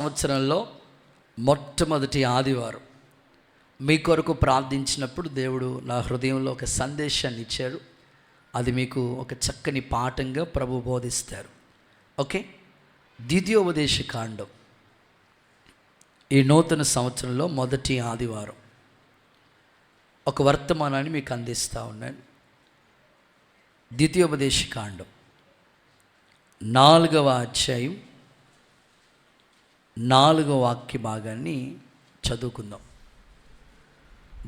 సంవత్సరంలో మొట్టమొదటి ఆదివారం మీ కొరకు ప్రార్థించినప్పుడు దేవుడు నా హృదయంలో ఒక సందేశాన్ని ఇచ్చాడు. అది మీకు ఒక చక్కని పాఠంగా ప్రభు బోధిస్తారు. ఓకే, ద్వితీయోపదేశ కాండం ఈ నూతన సంవత్సరంలో మొదటి ఆదివారం ఒక వర్తమానాన్ని మీకు అందిస్తూ ఉన్నాను. ద్వితీయోపదేశ కాండం 4వ అధ్యాయం 4వ వాక్య భాగాన్ని చదువుకుందాం.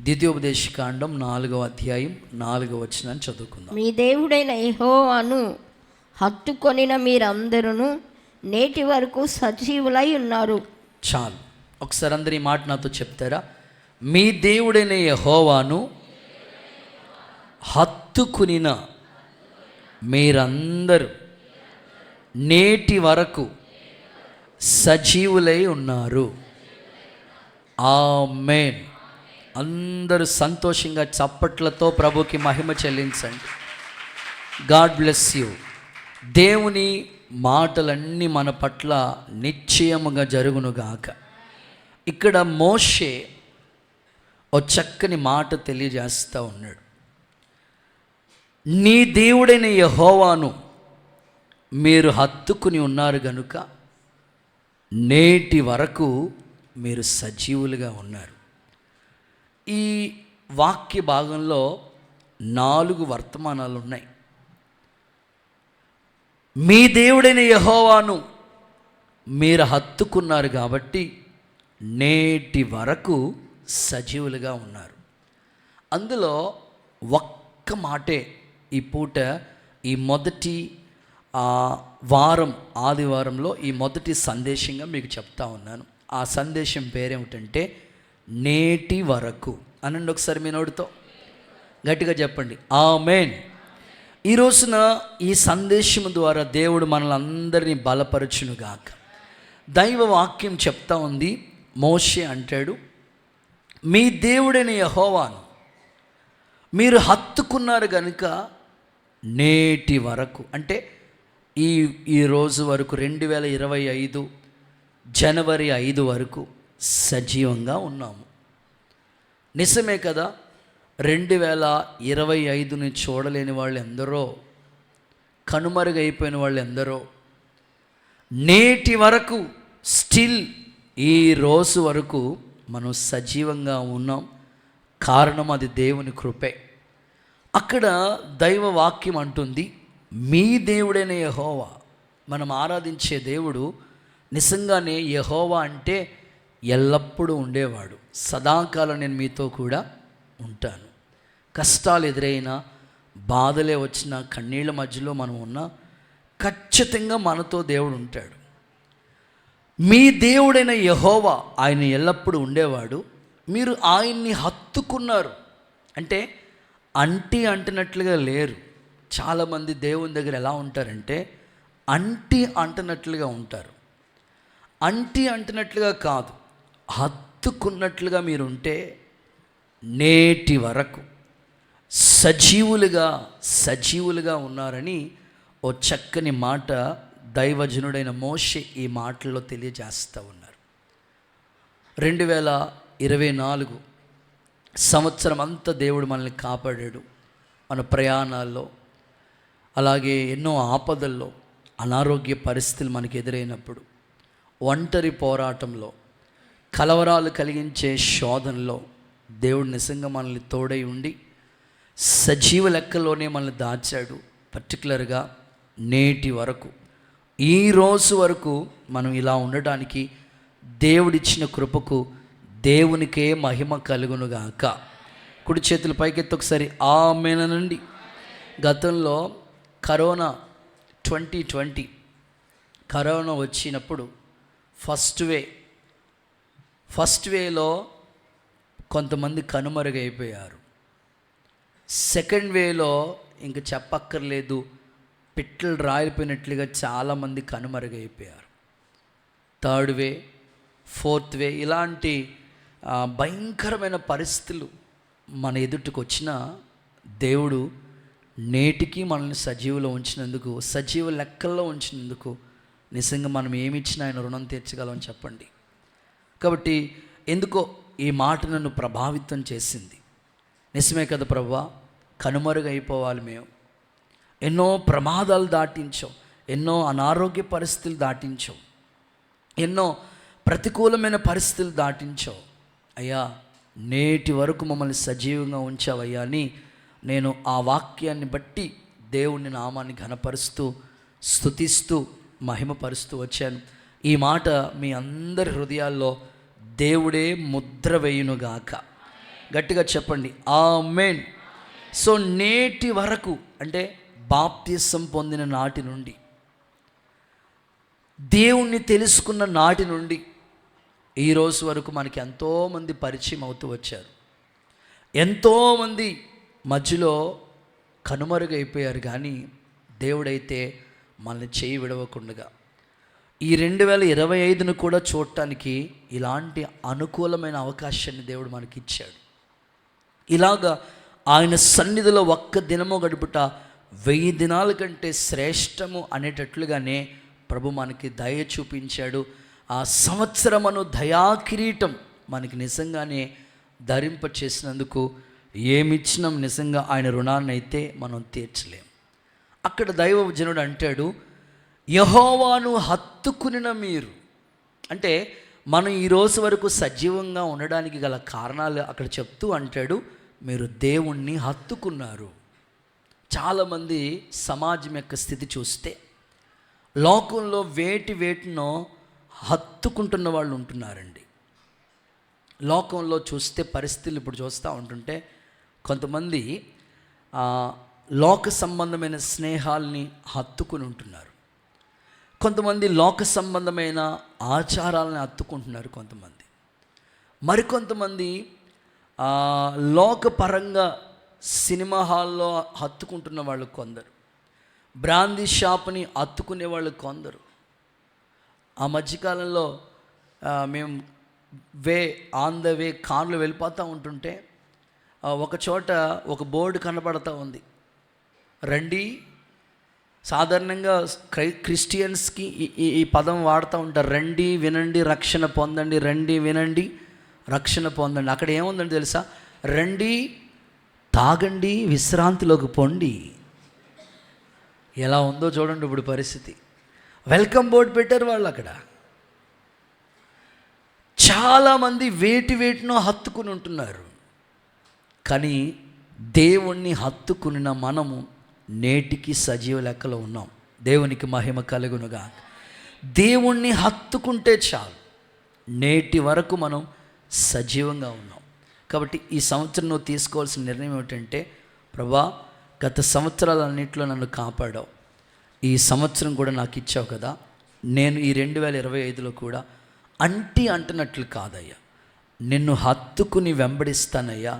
ద్వితీయోపదేశ కాండం 4వ అధ్యాయం 4వ వచనాన్ని చదువుకుందాం. మీ దేవుడైన యెహోవాను హత్తుకొనిన మీరందరూ నేటి వరకు సజీవులై ఉన్నారు. చాలు, ఒకసారి అందరి మాట నాతో చెప్తారా? మీ దేవుడైన యెహోవాను హత్తుకొనిన మీరందరూ నేటి వరకు సజీవులై ఉన్నారు. ఆమేన్. అందరూ సంతోషంగా చప్పట్లతో ప్రభుకి మహిమ చెల్లించండి. God bless you. దేవుని మాటలన్నీ మన పట్ల నిశ్చయముగా జరుగునుగాక. ఇక్కడ మోషే ఓ చక్కని మాట తెలియజేస్తూ ఉన్నాడు. నీ దేవుడైన యెహోవాను మీరు హత్తుకుని ఉన్నారు గనుక నేటి వరకు మీరు సజీవులుగా ఉన్నారు. ఈ వాక్య భాగంలో 4 వర్తమానాలు ఉన్నాయి. మీ దేవుడైన యెహోవాను మీరు హత్తుకున్నారు కాబట్టి నేటి వరకు సజీవులుగా ఉన్నారు. అందులో ఒక్క మాటే ఈ పూట ఈ మొదటి వారం ఆదివారంలో ఈ మొదటి సందేశంగా మీకు చెప్తా ఉన్నాను. ఆ సందేశం పేరేమిటంటే నేటి వరకు అనండి. ఒకసారి మీ నోటితో గట్టిగా చెప్పండి, ఆమేన్. ఈ రోజున ఈ సందేశం ద్వారా దేవుడు మనల్ని అందరినీ బలపరచునుగాక. దైవ వాక్యం చెప్తా ఉంది. మోషే అంటాడు, మీ దేవుడైన యెహోవాను మీరు హత్తుకున్నారు కనుక నేటి వరకు, అంటే ఈ రోజు వరకు 2025 జనవరి 5 వరకు సజీవంగా ఉన్నాము. నిజమే కదా? 2025ని చూడలేని వాళ్ళు ఎందరో, కనుమరుగైపోయిన వాళ్ళు ఎందరో, నేటి వరకు స్టిల్ ఈ రోజు వరకు మనం సజీవంగా ఉన్నాం. కారణం అది దేవుని కృపే. అక్కడ దైవ వాక్యం అంటుంది, మీ దేవుడైన యెహోవా. మనం ఆరాధించే దేవుడు నిజంగానే యెహోవా అంటే ఎల్లప్పుడూ ఉండేవాడు. సదాకాలం నేను మీతో కూడా ఉంటాను. కష్టాలు ఎదురైనా, బాధలే వచ్చినా, కన్నీళ్ళ మధ్యలో మనం ఉన్నా ఖచ్చితంగా మనతో దేవుడు ఉంటాడు. మీ దేవుడైన యెహోవా, ఆయన ఎల్లప్పుడూ ఉండేవాడు. మీరు ఆయన్ని హత్తుకున్నారు అంటే అంటినట్లుగా లేరు. చాలామంది దేవుని దగ్గర ఎలా ఉంటారంటే అంటినట్లుగా ఉంటారు. అంటినట్లుగా కాదు, హత్తుకున్నట్లుగా మీరు ఉంటే నేటి వరకు సజీవులుగా ఉన్నారని ఓ చక్కని మాట దైవజనుడైన మోషే ఈ మాటల్లో తెలియజేస్తూ ఉన్నారు. 2024 సంవత్సరం అంతా దేవుడు మనల్ని కాపాడాడు. మన ప్రయాణాల్లో, అలాగే ఎన్నో ఆపదల్లో, అనారోగ్య పరిస్థితులు మనకు ఎదురైనప్పుడు, ఒంటరి పోరాటంలో, కలవరాలు కలిగించే శోధనలో దేవుడు నిజంగా మనల్ని తోడై ఉండి సజీవ లెక్కలోనే మనల్ని దాచాడు. పర్టికులర్గా నేటి వరకు, ఈ రోజు వరకు మనం ఇలా ఉండడానికి దేవుడిచ్చిన కృపకు దేవునికే మహిమ కలుగునుగాక. కుడి చేతులు పైకెత్తి ఒకసారి ఆమేన్ అనండి. గతంలో కరోనా 2020 కరోనా వచ్చినప్పుడు ఫస్ట్ వేలో కొంతమంది కనుమరుగైపోయారు. సెకండ్ వేలో ఇంక చెప్పక్కర్లేదు, పిట్టలు రాలిపోయినట్లుగా చాలామంది కనుమరుగైపోయారు. థర్డ్ వే, ఫోర్త్ వే, ఇలాంటి భయంకరమైన పరిస్థితులు మన ఎదుటికి వచ్చినా దేవుడు నేటికి మనల్ని సజీవులో ఉంచినందుకు, సజీవ లెక్కల్లో ఉంచినందుకు నిజంగా మనం ఏమి ఇచ్చినా ఆయన రుణం తీర్చగలం చెప్పండి. కాబట్టి ఎందుకో ఈ మాట నన్ను ప్రభావితం చేసింది. నిజమే కదా ప్రభువా, కనుమరుగైపోవాలి మేము. ఎన్నో ప్రమాదాలు దాటించాం, ఎన్నో అనారోగ్య పరిస్థితులు దాటించాం, ఎన్నో ప్రతికూలమైన పరిస్థితులు దాటించావు అయ్యా. నేటి వరకు మమ్మల్ని సజీవంగా ఉంచావయ్యా అని నేను ఆ వాక్యాన్ని బట్టి దేవుని నామాన్ని ఘనపరుస్తూ, స్తుతిస్తూ, మహిమపరుస్తూ వచ్చాను. ఈ మాట మీ అందరి హృదయాల్లో దేవుడే ముద్ర వేయునుగాక. గట్టిగా చెప్పండి ఆమేన్. సో నేటి వరకు అంటే బాప్తిసం పొందిన నాటి నుండి, దేవుణ్ణి తెలుసుకున్న నాటి నుండి ఈ రోజు వరకు మనకి ఎంతోమంది పరిచయం అవుతూ వచ్చారు. ఎంతోమంది మధ్యలో కనుమరుగైపోయారు, కానీ దేవుడైతే మనల్ని చేయి విడవకుండగా ఈ 2025ను కూడా చూడటానికి ఇలాంటి అనుకూలమైన అవకాశాన్ని దేవుడు మనకి ఇచ్చాడు. ఇలాగా ఆయన సన్నిధిలో ఒక్క దినము గడుపుట 1000 దినాల కంటే శ్రేష్టము అనేటట్లుగానే ప్రభు మనకి దయ చూపించాడు. ఆ సంవత్సరమును దయాకిరీటం మనకి నిజంగానే ధరింప చేసినందుకు ఏమిచ్చినాం నిజంగా ఆయన రుణాన్ని అయితే మనం తీర్చలేం. అక్కడ దైవజనుడు అంటాడు, యెహోవాను హత్తుకునిన మీరు. అంటే మనం ఈరోజు వరకు సజీవంగా ఉండడానికి గల కారణాలు అక్కడ చెప్తూ అంటాడు, మీరు దేవుణ్ణి హత్తుకున్నారు. చాలామంది సమాజం యొక్క స్థితి చూస్తే లోకంలో వేటినో హత్తుకుంటున్న వాళ్ళు ఉంటున్నారండి. లోకంలో చూస్తే పరిస్థితులు ఇప్పుడు చూస్తూ ఉంటుంటే కొంతమంది లోక సంబంధమైన స్నేహాల్ని హత్తుకుని ఉంటున్నారు, కొంతమంది లోక సంబంధమైన ఆచారాలను హత్తుకుంటున్నారు, కొంతమంది మరికొంతమంది లోకపరంగా సినిమా హాల్లో హత్తుకుంటున్న వాళ్ళు కొందరు, బ్రాందీ షాప్ని హత్తుకునే వాళ్ళు కొందరు. ఆ మధ్యకాలంలో మేము ఆన్ ద వే కార్లో వెళ్ళిపోతూ ఉంటుంటే ఒక చోట ఒక బోర్డు కనబడతా ఉంది, రండి. సాధారణంగా క్రిస్టియన్స్కి ఈ పదం వాడుతూ ఉంటారు, రండి వినండి రక్షణ పొందండి, రండి వినండి రక్షణ పొందండి. అక్కడ ఏముందండి తెలుసా, రండి తాగండి విశ్రాంతిలోకి పొండి. ఎలా ఉందో చూడండి ఇప్పుడు పరిస్థితి. వెల్కమ్ బోర్డు పెట్టారు వాళ్ళు అక్కడ. చాలామంది వేటినో హత్తుకుని ఉంటున్నారు, కానీ దేవుణ్ణి హత్తుకున్న మనము నేటికి సజీవ లెక్కలో ఉన్నాం. దేవునికి మహిమ కలుగునుగా. దేవుణ్ణి హత్తుకుంటే చాలు, నేటి వరకు మనం సజీవంగా ఉన్నాం. కాబట్టి ఈ సంవత్సరం నువ్వు తీసుకోవాల్సిన నిర్ణయం ఏమిటంటే, ప్రభా గత సంవత్సరాలన్నింటిలో నన్ను కాపాడావు, ఈ సంవత్సరం కూడా నాకు ఇచ్చావు కదా, నేను ఈ 2025లో కూడా అంటున్నట్లు కాదయ్యా, నిన్ను హత్తుకుని వెంబడిస్తానయ్యా,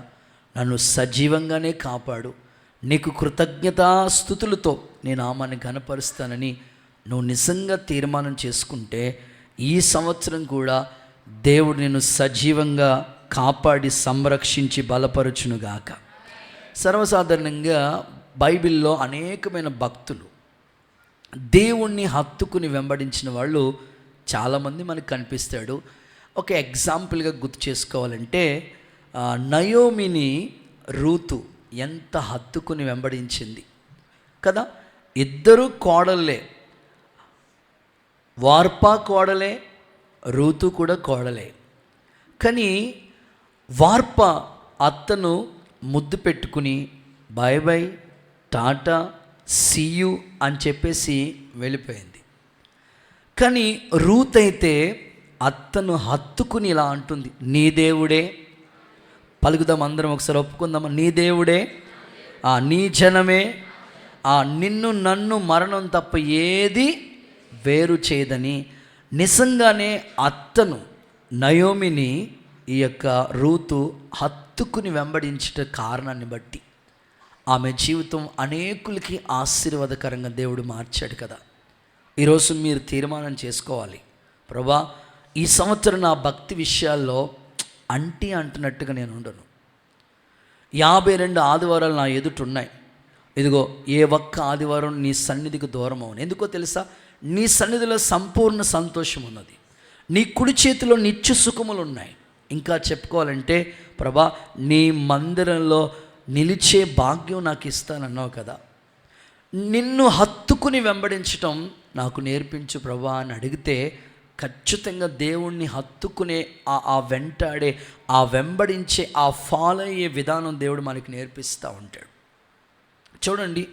నన్ను సజీవంగానే కాపాడు, నీకు కృతజ్ఞతాస్తుతులతో నేను నామాన్ని ఘనపరుస్తానని నువ్వు నిజంగా తీర్మానం చేసుకుంటే ఈ సంవత్సరం కూడా దేవుడు నిన్ను సజీవంగా కాపాడి సంరక్షించి బలపరచునుగాక. సర్వసాధారణంగా బైబిల్లో అనేకమైన భక్తులు దేవుణ్ణి హత్తుకుని వెంబడించిన వాళ్ళు చాలామంది మనకు కనిపిస్తాడు. ఒక ఎగ్జాంపుల్గా గుర్తు చేసుకోవాలంటే నయోమిని రూతు ఎంత హత్తుకుని వెంబడించింది కదా. ఇద్దరు కోడళ్ళే, వార్పా కోడలే, రూతు కూడా కోడలే. కానీ వార్ప అత్తను ముద్దు పెట్టుకుని బాయ్ బాయ్ టాటా సీయు అని చెప్పేసి వెళ్ళిపోయింది. కానీ రూత్ అయితే అత్తను హత్తుకుని ఇలా అంటుంది, నీ దేవుడే, పలుకుదాం అందరం ఒకసారి ఒప్పుకుందామా, నీ దేవుడే, నీ జనమే, నిన్ను నన్ను మరణం తప్ప ఏది వేరు చేయదని నిజంగానే అత్తను నయోమిని ఈ యొక్క రూతు హత్తుకుని వెంబడించట కారణాన్ని బట్టి ఆమె జీవితం అనేకులకి ఆశీర్వాదకరంగా దేవుడు మార్చాడు కదా. ఈరోజు మీరు తీర్మానం చేసుకోవాలి, ప్రభా ఈ సంవత్సరం నా భక్తి విషయాల్లో అంటున్నట్టుగా నేను ఉండను. 52 ఆదివారాలు నా ఎదుట ఉన్నాయి, ఇదిగో ఏ ఒక్క ఆదివారం నీ సన్నిధికి దూరం అవును. ఎందుకో తెలుసా, నీ సన్నిధిలో సంపూర్ణ సంతోషం ఉన్నది, నీ కుడి చేతిలో నిత్య సుఖములు ఉన్నాయి. ఇంకా చెప్పుకోవాలంటే ప్రభా నీ మందిరంలో నిలిచే భాగ్యం నాకు ఇస్తానన్నావు కదా, నిన్ను హత్తుకుని వెంబడించటం నాకు నేర్పించు ప్రభా అని అడిగితే ఖచ్చితంగా దేవుణ్ణి హత్తుకునే ఆ వెంటాడే, ఆ వెంబడించే, ఆ ఫాలో అయ్యే విధానం దేవుడు మనకి నేర్పిస్తూ ఉంటాడు. చూడండి,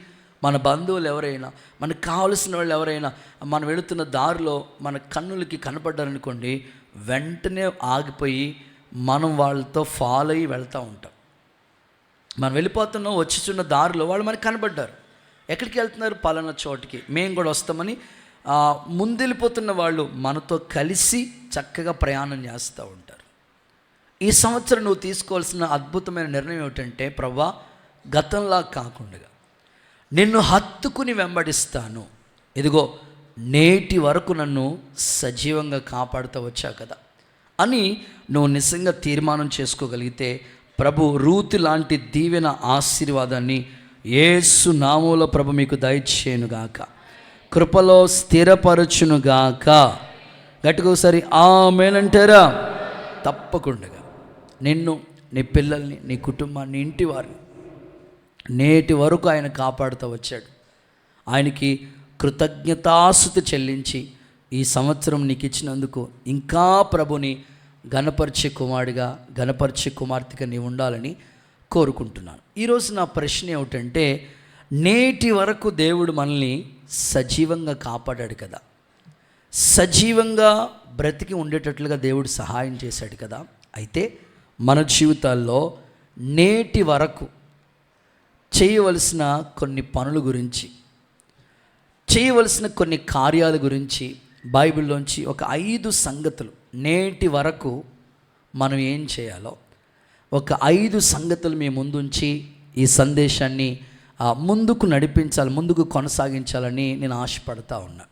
మన బంధువులు ఎవరైనా, మనకు కావలసిన వాళ్ళు ఎవరైనా మనం వెళుతున్న దారిలో మన కన్నులకి కనపడ్డారనుకోండి, వెంటనే ఆగిపోయి మనం వాళ్ళతో ఫాలో అయ్యి వెళ్తూ ఉంటాం. మనం వెళ్ళిపోతున్నాం, వచ్చుచున్న దారిలో వాళ్ళు మనకు కనపడ్డారు, ఎక్కడికి వెళ్తున్నారు, పలానా చోటికి, మేము కూడా వస్తామని ముందెళ్ళిపోతున్న వాళ్ళు మనతో కలిసి చక్కగా ప్రయాణం చేస్తూ ఉంటారు. ఈ సంవత్సరం నువ్వు తీసుకోవాల్సిన అద్భుతమైన నిర్ణయం ఏమిటంటే, ప్రభా గతంలా కాకుండా నిన్ను హత్తుకుని వెంబడిస్తాను, ఇదిగో నేటి వరకు నన్ను సజీవంగా కాపాడుతూ వచ్చా కదా అని నువ్వు నిజంగా తీర్మానం చేసుకోగలిగితే ప్రభు రూతు లాంటి దీవెన ఆశీర్వాదాన్ని యేసు నామములో ప్రభు మీకు దయచేయునుగాక, కృపలో స్థిరపరచునుగాక. గట్టిగా ఒకసారి ఆమేనంటారా? తప్పకుండా నిన్ను, నీ పిల్లల్ని, నీ కుటుంబాన్ని, ఇంటి వారిని నేటి వరకు ఆయన కాపాడుతూ వచ్చాడు. ఆయనకి కృతజ్ఞతాస్తుతి చెల్లించి ఈ సంవత్సరం నీకు ఇచ్చినందుకు ఇంకా ప్రభుని ఘనపరిచే కుమారుడిగా, ఘనపరిచే కుమార్తెగా నీవు ఉండాలని కోరుకుంటున్నాను. ఈరోజు నా ప్రశ్న ఏమిటంటే, నేటి వరకు దేవుడు మనల్ని సజీవంగా కాపాడాడు కదా, సజీవంగా బ్రతికి ఉండేటట్లుగా దేవుడు సహాయం చేశాడు కదా. అయితే మన జీవితాల్లో నేటి వరకు చేయవలసిన కొన్ని పనుల గురించి, చేయవలసిన కొన్ని కార్యాల గురించి బైబిల్లోంచి ఒక 5 సంగతులు, నేటి వరకు మనం ఏం చేయాలో ఒక 5 సంగతులు మీ ముందుంచి ఈ సందేశాన్ని ముందుకు నడిపించాలి, ముందుకు కొనసాగించాలని నేను ఆశపడతా ఉన్నా.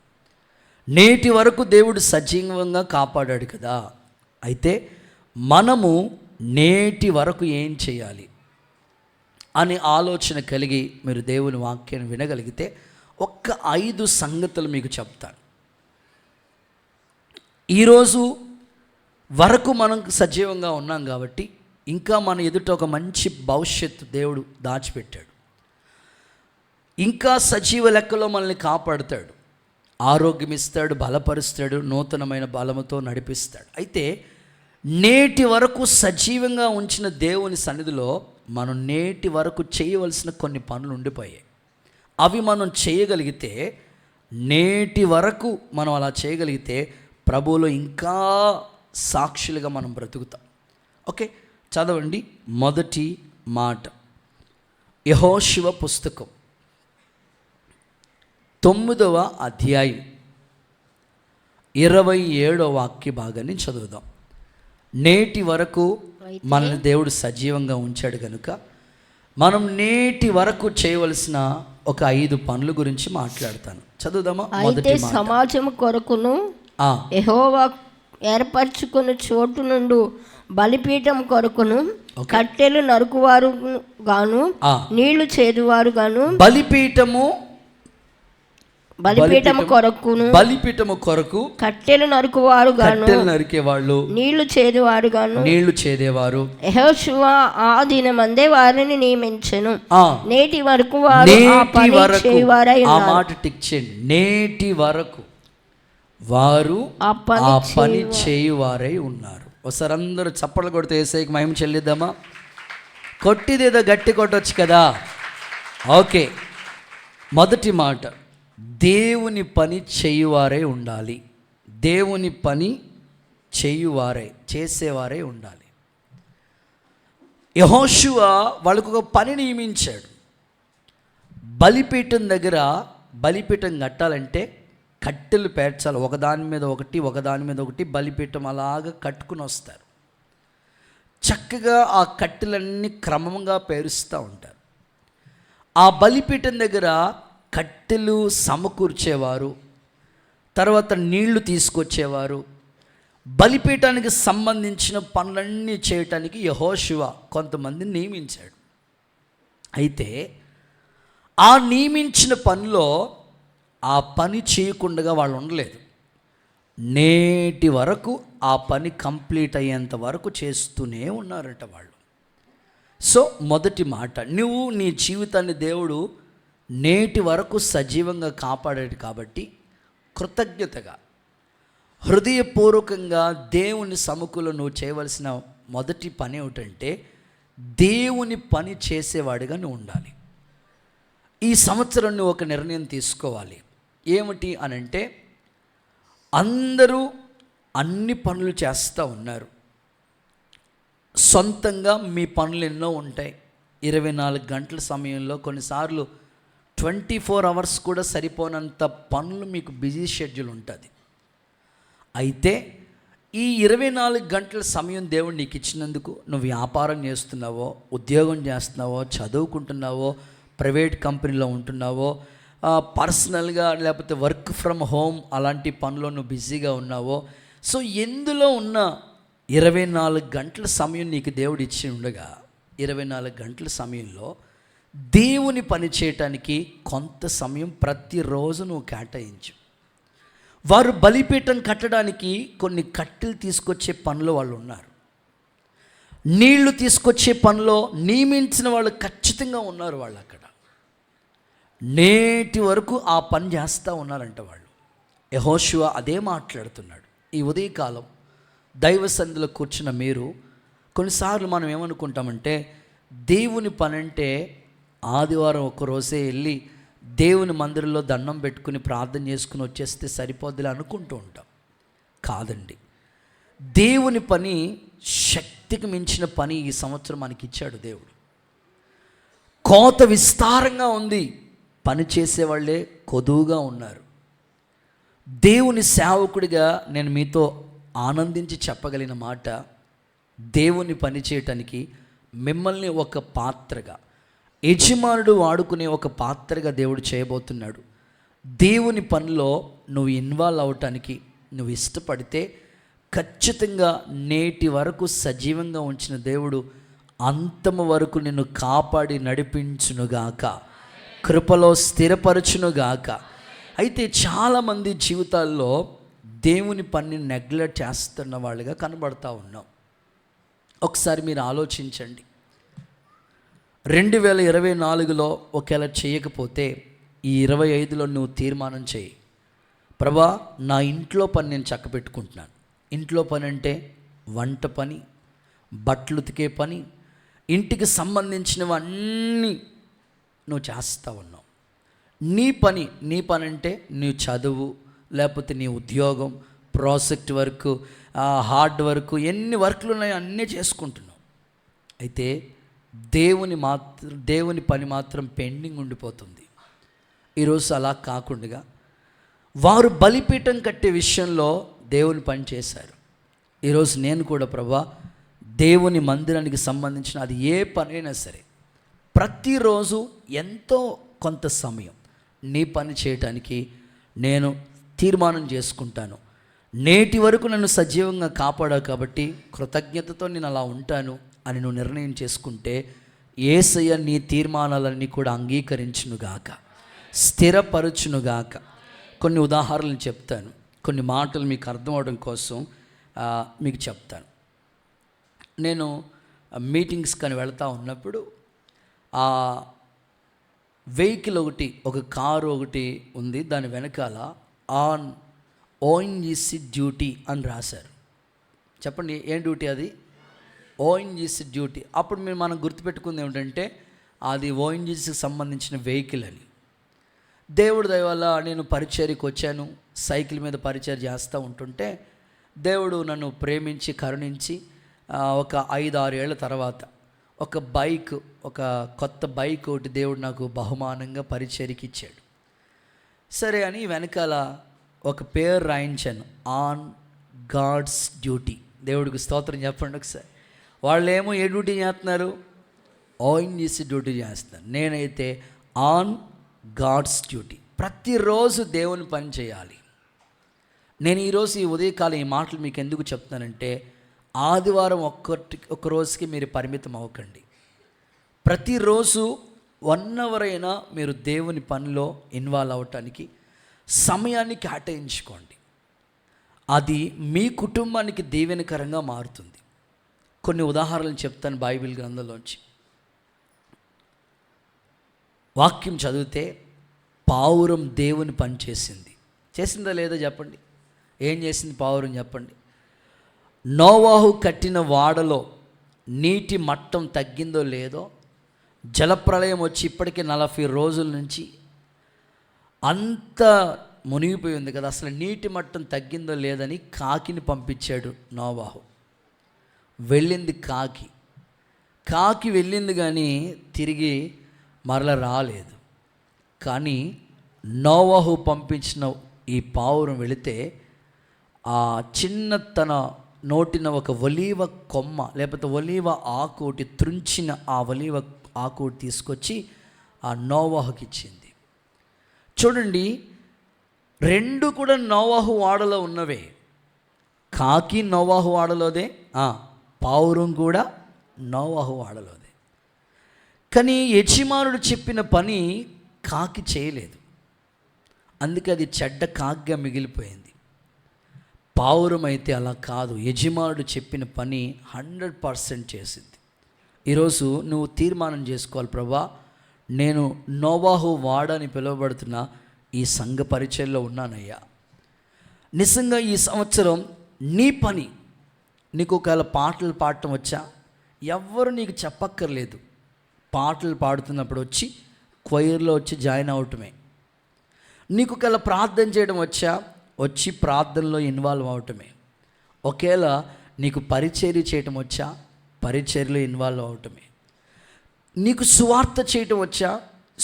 నేటి వరకు దేవుడు సజీవంగా కాపాడాడు కదా, అయితే మనము నేటి వరకు ఏం చేయాలి అనే ఆలోచన కలిగి మీరు దేవుని వాక్యాన్ని వినగలిగితే ఒక్క 5 సంగతులు మీకు చెప్తాను. ఈరోజు వరకు మనం సజీవంగా ఉన్నాం కాబట్టి ఇంకా మన ఎదుట ఒక మంచి భవిష్యత్తు దేవుడు దాచిపెట్టాడు. ఇంకా సజీవ లెక్కలో మనల్ని కాపాడుతాడు, ఆరోగ్యం ఇస్తాడు, బలపరుస్తాడు, నూతనమైన బలముతో నడిపిస్తాడు. అయితే నేటి వరకు సజీవంగా ఉంచిన దేవుని సన్నిధిలో మనం నేటి వరకు చేయవలసిన కొన్ని పనులు ఉండిపోయాయి. అవి మనం చేయగలిగితే, నేటి వరకు మనం అలా చేయగలిగితే ప్రభువులో ఇంకా సాక్షులుగా మనం బ్రతుకుతాం. ఓకే, చదవండి. మొదటి మాట యెహోషువ పుస్తకం 9వ అధ్యాయం 27వ వాక్య భాగాన్ని చదువుదాం. నేటి వరకు మనల్ని దేవుడు సజీవంగా ఉంచాడు కనుక మనం నేటి వరకు చేయవలసిన ఒక 5 పనుల గురించి మాట్లాడతాను. చదువుదామా? అయితే సమాజం కొరకును యెహోవా ఏర్పరచుకున్న చోటు నుండి బలిపీఠం కొరకును కట్టెలు నరుకువారు గాను నీళ్లు చేదువారు గాను బలిపీఠము కొరకు కట్టెలు నరుకువారు గాను నరికేవాళ్ళు, నీళ్లు చేదేవారు యెహోషువ ఆ దినమందే వారిని నియమించెను. నేటి వరకు వారు ఆ మాట టిక్ చేయండి. నేటి వరకు వారు ఆ పని చేయువారై ఉన్నారు. ఒకసారి అందరూ చప్పట్లు కొడితే యేసయ్యకి మహిమ చెల్లిద్దామా? కొట్టిదేదో గట్టి కొట్టొచ్చు కదా. ఓకే, మొదటి మాట, దేవుని పని చేయువారే ఉండాలి. దేవుని పని చేసేవారే ఉండాలి. యెహోషువ వాళ్ళకు ఒక పని నియమించాడు. బలిపీఠం దగ్గర బలిపీఠం కట్టాలంటే కట్టెలు పేర్చాలి, ఒకదాని మీద ఒకటి బలిపీఠం అలాగా కట్టుకుని వస్తారు. చక్కగా ఆ కట్టెలన్నీ క్రమంగా పేరుస్తూ ఉంటారు. ఆ బలిపీఠం దగ్గర కట్టెలు సమకూర్చేవారు, తర్వాత నీళ్లు తీసుకొచ్చేవారు. బలిపీఠానికి సంబంధించిన పనులన్నీ చేయటానికి యెహోషువ కొంతమందిని నియమించాడు. అయితే ఆ నియమించిన పనిలో ఆ పని చేయకుండా వాళ్ళు ఉండలేదు. నేటి వరకు ఆ పని కంప్లీట్ అయ్యేంత వరకు చేస్తూనే ఉన్నారట వాళ్ళు. సో మొదటి మాట, నువ్వు నీ జీవితాన్ని దేవుడు నేటి వరకు సజీవంగా కాపాడాడు కాబట్టి కృతజ్ఞతగా హృదయపూర్వకంగా దేవుని సముఖంలో నువ్వు చేయవలసిన మొదటి పని ఏమిటంటే దేవుని పని చేసేవాడిగా నువ్వు ఉండాలి. ఈ సంవత్సరం నువ్వు ఒక నిర్ణయం తీసుకోవాలి. ఏమిటి అనంటే, అందరూ అన్ని పనులు చేస్తూ ఉన్నారు. సొంతంగా మీ పనులు ఎన్నో ఉంటాయి. 24 గంటల సమయంలో కొన్నిసార్లు 24 అవర్స్ కూడా సరిపోనంత పనులు మీకు బిజీ షెడ్యూల్ ఉంటుంది. అయితే ఈ 24 గంటల సమయం దేవుడు నీకు ఇచ్చినందుకు నువ్వు వ్యాపారం చేస్తున్నావో, ఉద్యోగం చేస్తున్నావో, చదువుకుంటున్నావో, ప్రైవేట్ కంపెనీలో ఉంటున్నావో, పర్సనల్గా లేకపోతే వర్క్ ఫ్రమ్ హోమ్ అలాంటి పనిలో నువ్వు బిజీగా ఉన్నావో, సో ఎందులో ఉన్న 24 గంటల సమయం నీకు దేవుడు ఇచ్చి ఉండగా 24 గంటల సమయంలో దేవుని పని చేయటానికి కొంత సమయం ప్రతిరోజు నువ్వు కేటాయించు. వారు బలిపీఠం కట్టడానికి కొన్ని కట్టెలు తీసుకొచ్చే పనిలో వాళ్ళు ఉన్నారు. నీళ్లు తీసుకొచ్చే పనిలో నియమించిన వాళ్ళు ఖచ్చితంగా ఉన్నారు. వాళ్ళు అక్కడ నేటి వరకు ఆ పని చేస్తూ ఉన్నారంట వాళ్ళు. యెహోషువ అదే మాట్లాడుతున్నాడు. ఈ ఉదయకాలం దైవ సన్నిధిలో కూర్చున్న మీరు, కొన్నిసార్లు మనం ఏమనుకుంటామంటే దేవుని పని అంటే ఆదివారం ఒక్కరోజే వెళ్ళి దేవుని మందిరంలో దండం పెట్టుకుని ప్రార్థన చేసుకుని వచ్చేస్తే సరిపోద్దిలే అనుకుంటూ ఉంటాం. కాదండి, దేవుని పని శక్తికి మించిన పని ఈ సంవత్సరం మనకి ఇచ్చాడు దేవుడు. కోత విస్తారంగా ఉంది, పని చేసేవాళ్ళే కొదువుగా ఉన్నారు. దేవుని సేవకుడిగా నేను మీతో ఆనందించి చెప్పగలిగిన మాట, దేవుని పని చేయటానికి మిమ్మల్ని ఒక పాత్రగా, యజమానుడు వాడుకునే ఒక పాత్రగా దేవుడు చేయబోతున్నాడు. దేవుని పనిలో నువ్వు ఇన్వాల్వ్ అవటానికి నువ్వు ఇష్టపడితే ఖచ్చితంగా నేటి వరకు సజీవంగా ఉంచిన దేవుడు అంతము వరకు నిన్ను కాపాడి నడిపించునుగాక, కృపలో స్థిరపరచునుగాక. అయితే చాలామంది జీవితాల్లో దేవుని పనిని నెగ్లెక్ట్ చేస్తున్న వాళ్ళుగా కనబడతా ఉన్నాం. ఒకసారి మీరు ఆలోచించండి. 2024లో ఒకవేళ చేయకపోతే ఈ 25లో నువ్వు తీర్మానం చేయి, ప్రభా నా ఇంట్లో పని నేను చక్కబెట్టుకుంటున్నాను. ఇంట్లో పని అంటే వంట పని, బట్టలు ఉతికే పని, ఇంటికి సంబంధించినవన్నీ నువ్వు చేస్తూ ఉన్నావు. నీ పని అంటే నీ చదువు, లేకపోతే నీ ఉద్యోగం, ప్రాజెక్ట్ వర్క్, హార్డ్ వర్క్, ఎన్ని వర్క్లు ఉన్నాయో అన్నీ చేసుకుంటున్నావు. అయితే దేవుని పని మాత్రం పెండింగ్ ఉండిపోతుంది. ఈరోజు అలా కాకుండా వారు బలిపీఠం కట్టే విషయంలో దేవుని పని చేశారు. ఈరోజు నేను కూడా ప్రభా దేవుని మందిరానికి సంబంధించిన అది ఏ పనైనా సరే ప్రతిరోజు ఎంతో కొంత సమయం నీ పని చేయటానికి నేను తీర్మానం చేసుకుంటాను. నేటి వరకు నన్ను సజీవంగా కాపాడావు కాబట్టి కృతజ్ఞతతో నేను అలా ఉంటాను అని నువ్వు నిర్ణయం చేసుకుంటే యేసయ్య నీ తీర్మానాలన్నీ కూడా అంగీకరించునుగాక, స్థిరపరచునుగాక. కొన్ని ఉదాహరణలు చెప్తాను, కొన్ని మాటలు మీకు అర్థం అవడం కోసం మీకు చెప్తాను. నేను మీటింగ్స్ కానీ వెళ్తూ ఉన్నప్పుడు ఆ వెహికల్ ఒకటి, ఒక కారు ఒకటి ఉంది, దాని వెనకాల ఆన్ ఓఎన్జీసీ డ్యూటీ అని రాశారు. చెప్పండి ఏం డ్యూటీ అది? ONGC duty. అప్పుడు మనం గుర్తుపెట్టుకుంది ఏమిటంటే అది ఓఎన్జీసీకి సంబంధించిన వెహికల్ అని. దేవుడి దయ వల్ల నేను పరిచర్యకు వచ్చాను. సైకిల్ మీద పరిచర్య చేస్తూ ఉంటుంటే దేవుడు నన్ను ప్రేమించి కరుణించి ఒక 5-6 ఏళ్ల తర్వాత ఒక కొత్త బైక్ ఒకటి దేవుడు నాకు బహుమానంగా పరిచర్యకి ఇచ్చాడు. సరే అని వెనకాల ఒక పేరు రాయించాను, ఆన్ గాడ్స్ డ్యూటీ. దేవుడికి స్తోత్రం చెప్పండి ఒకసారి. వాళ్ళేమో ఏ డ్యూటీ చేస్తున్నారు? ఓఎన్జీసీ డ్యూటీ చేస్తున్నారు. నేనైతే ఆన్ గాడ్స్ డ్యూటీ. ప్రతిరోజు దేవుని పని చేయాలి. నేను ఈరోజు ఈ ఉదయకాలం ఈ మాటలు మీకు ఎందుకు చెప్తున్నానంటే ఆదివారం ఒక్క రోజుకి మీరు పరిమితం అవ్వకండి. ప్రతిరోజు 1 అవర్ అయినా మీరు దేవుని పనిలో ఇన్వాల్వ్ అవ్వటానికి, సమయాన్ని కేటాయించుకోండి. అది మీ కుటుంబానికి దీవెనకరంగా మారుతుంది. కొన్ని ఉదాహరణలు చెప్తాను బైబిల్ గ్రంథంలోంచి. వాక్యం చదివితే పావురం దేవుని పని చేసింది. చేసిందా లేదా చెప్పండి? ఏం చేసింది పావురం చెప్పండి? నోవాహు కట్టిన వాడలో నీటి మట్టం తగ్గిందో లేదో, జలప్రళయం వచ్చి ఇప్పటికే 40 రోజుల నుంచి అంత మునిగిపోయి ఉంది కదా, అసలు నీటి మట్టం తగ్గిందో లేదని కాకిని పంపించాడు నోవాహు. వెళ్ళింది కాకి వెళ్ళింది కానీ తిరిగి మరల రాలేదు. కానీ నోవాహు పంపించిన ఈ పావురం వెళితే ఆ చిన్న తన నోటిన ఒక ఒలీవ కొమ్మ లేకపోతే ఒలీవ ఆకు ఒకటి త్రుంచిన ఆ ఒలీవ ఆకు తీసుకొచ్చి ఆ నోవాహుకి ఇచ్చింది. చూడండి, రెండు కూడా నోవాహు వాడలో ఉన్నవే. కాకి నోవాహు వాడలోదే, పావురం కూడా నోవాహు వాడలోదే. కానీ యజమానుడు చెప్పిన పని కాకి చేయలేదు, అందుకే అది చెడ్డ కాకిగా మిగిలిపోయింది. పావురం అయితే అలా కాదు, యజమానుడు చెప్పిన పని 100% చేసింది. ఈరోజు నువ్వు తీర్మానం చేసుకోవాలి, ప్రభా నేను నోవాహు వాడని పిలువబడుతున్న ఈ సంఘ పరిచయంలో ఉన్నానయ్యా. నిజంగా ఈ సంవత్సరం నీ పని, నీకు ఒకవేళ పాటలు పాడటం వచ్చా, ఎవ్వరు నీకు చెప్పక్కర్లేదు. పాటలు పాడుతున్నప్పుడు వచ్చి క్వైర్లో వచ్చి జాయిన్ అవటమే. నీకు ఒకవేళ ప్రార్థన చేయడం వచ్చా, వచ్చి ప్రార్థనలో ఇన్వాల్వ్ అవటమే. ఒకవేళ నీకు పరిచర్య చేయటం వచ్చా, పరిచర్యలో ఇన్వాల్వ్ అవటమే. నీకు సువార్త చేయటం వచ్చా,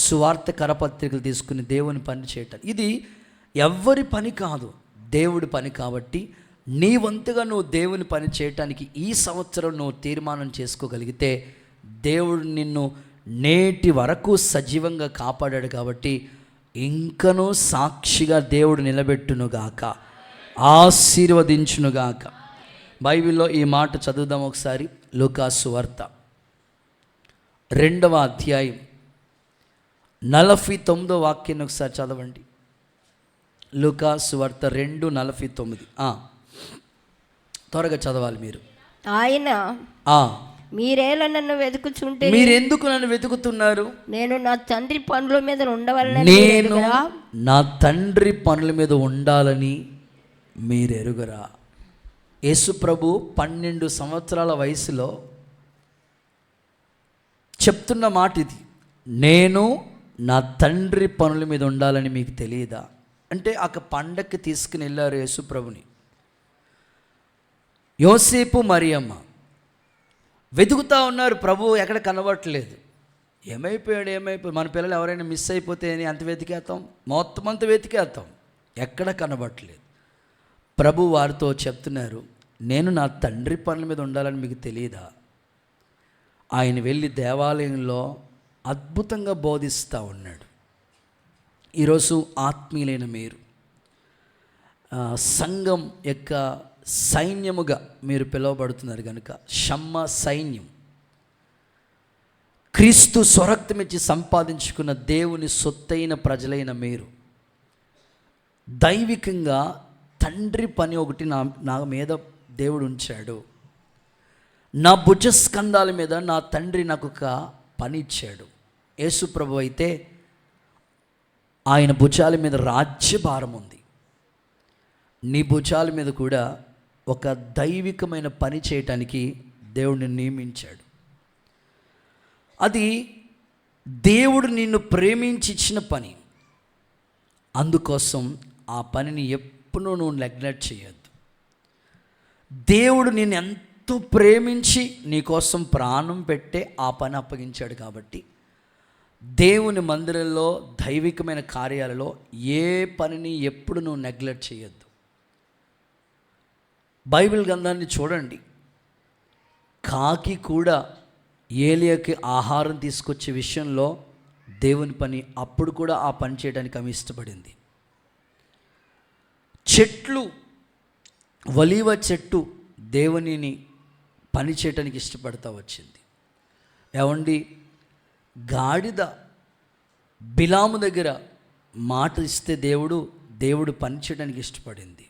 సువార్త కరపత్రికలు తీసుకుని దేవుని పని చేయటం. ఇది ఎవ్వరి పని కాదు, దేవుడి పని. కాబట్టి నీ వంతుగా నువ్వు దేవుని పని చేయటానికి ఈ సంవత్సరం నువ్వు తీర్మానం చేసుకోగలిగితే, దేవుడు నిన్ను నేటి వరకు సజీవంగా కాపాడాడు. కాబట్టి ఇంకనూ సాక్షిగా దేవుడు నిలబెట్టునుగాక, ఆశీర్వదించునుగాక. బైబిల్లో ఈ మాట చదువుదాం ఒకసారి. లూకా సువార్త 2వ అధ్యాయం 49వ వాక్యాన్ని ఒకసారి చదవండి. లూకా సువార్త 2:49. త్వరగా చదవాలి మీరు. ఆయన మీరేలా నన్ను వెతుకుచుంటే, మీరెందుకు నన్ను వెతుకుతున్నారు? నేను నా తండ్రి పనుల మీద ఉండవాలని, నేను నా తండ్రి పనుల మీద ఉండాలని మీరెరుగరా? యేసు ప్రభు 12 సంవత్సరాల వయసులో చెప్తున్న మాట ఇది. నేను నా తండ్రి పనుల మీద ఉండాలని మీకు తెలియదా? అంటే ఒక పండక్కి తీసుకుని వెళ్ళారు యేసు ప్రభుని. యోసేపు మరియమ్మ వెతుకుతూ ఉన్నారు, ప్రభు ఎక్కడ కనబడట్లేదు. ఏమైపోయాడు. మన పిల్లలు ఎవరైనా మిస్ అయిపోతే అని అంత వెతికేస్తాం, మొత్తం అంత వెతికేస్తాం, ఎక్కడ కనబడట్లేదు. ప్రభు వారితో చెప్తున్నారు, నేను నా తండ్రి పనుల మీద ఉండాలని మీకు తెలియదా? ఆయన వెళ్ళి దేవాలయంలో అద్భుతంగా బోధిస్తూ ఉన్నాడు. ఈరోజు ఆత్మీయులైన మీరు సంఘం యొక్క సైన్యముగా మీరు పిలువబడుతున్నారు కనుక, షమ్మ సైన్యం, క్రీస్తు స్వరక్తమిచ్చి సంపాదించుకున్న దేవుని సొత్తైన ప్రజలైన మీరు దైవికంగా తండ్రి పని ఒకటి నా మీద దేవుడు ఉంచాడు. నా భుజస్కంధాల మీద నా తండ్రి నాకు ఒక పని ఇచ్చాడు. యేసు ప్రభు అయితే ఆయన భుజాల మీద రాజ్యభారం ఉంది. నీ భుజాల మీద కూడా ఒక దైవికమైన పని చేయటానికి దేవుడిని నియమించాడు. అది దేవుడు నిన్ను ప్రేమించి ఇచ్చిన పని. అందుకోసం ఆ పనిని ఎప్పుడూ నువ్వు నెగ్లెక్ట్ చేయొద్దు. దేవుడు నిన్ను ఎంతో ప్రేమించి నీకోసం ప్రాణం పెట్టే ఆ పని అప్పగించాడు. కాబట్టి దేవుని మందిరంలో దైవికమైన కార్యాలలో ఏ పనిని ఎప్పుడు నువ్వు నెగ్లెక్ట్ చేయొద్దు. బైబిల్ గ్రంథాన్ని చూడండి. కాకి కూడా ఏలియాకి ఆహారం తీసుకొచ్చే విషయంలో దేవుని పని, అప్పుడు కూడా ఆ పని చేయడానికి ఆమె ఇష్టపడింది. చెట్లు, ఒలీవ చెట్టు దేవునిని పని చేయడానికి ఇష్టపడతా వచ్చింది. ఏమండి, గాడిద బిలాము దగ్గర మాట ఇస్తే దేవుడు పనిచేయడానికి ఇష్టపడింది.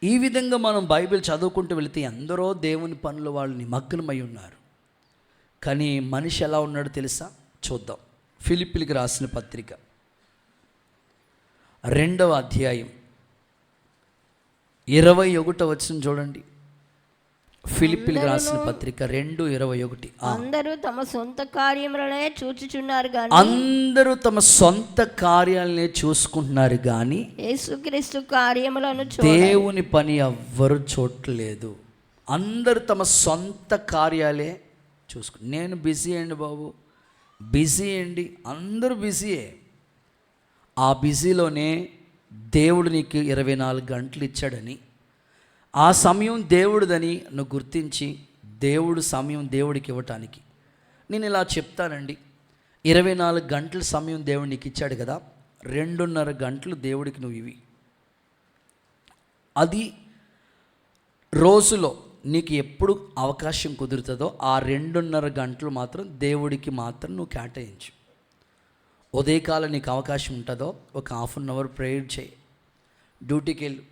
ఈ విధంగా మనం బైబిల్ చదువుకుంటూ వెళితే ఎందరో దేవుని పనులు వాళ్ళు నిమగ్నమై ఉన్నారు. కానీ మనిషి ఎలా ఉన్నాడో తెలుసా? చూద్దాం. ఫిలిప్పీలకు రాసిన పత్రిక 2వ అధ్యాయం 21వ వచనం చూడండి. ఫిలిప్పీలకు రాసిన పత్రిక 2:21. అందరూ తమ సొంత కార్యములనే చూచుచున్నారు గాని, అందరూ తమ సొంత కార్యాలనే చూసుకుంటున్నారు కానీ యేసుక్రీస్తు కార్యములను దేవుని పని ఎవ్వరు చూడలేదు. అందరూ తమ సొంత కార్యాలే నేను బిజీ అండి బాబు, బిజీ అండి, అందరూ బిజీయే. ఆ బిజీలోనే దేవుడు నీకు 24 గంటలు ఇచ్చాడని, ఆ సమయం దేవుడిదని నువ్వు గుర్తించి దేవుడు సమయం దేవుడికి ఇవ్వటానికి నేను ఇలా చెప్తానండి. 24 గంటల సమయం దేవుడు నీకు ఇచ్చాడు కదా, 2.5 గంటలు దేవుడికి నువ్వు ఇవి. అది రోజులో నీకు ఎప్పుడు అవకాశం కుదురుతుందో ఆ 2.5 గంటలు మాత్రం దేవుడికి మాత్రం నువ్వు కేటాయించు. ఉదయకాలం నీకు అవకాశం ఉంటుందో ఒక 1/2 అవర్ ప్రేయర్ చేయి, డ్యూటీకి వెళ్ళు.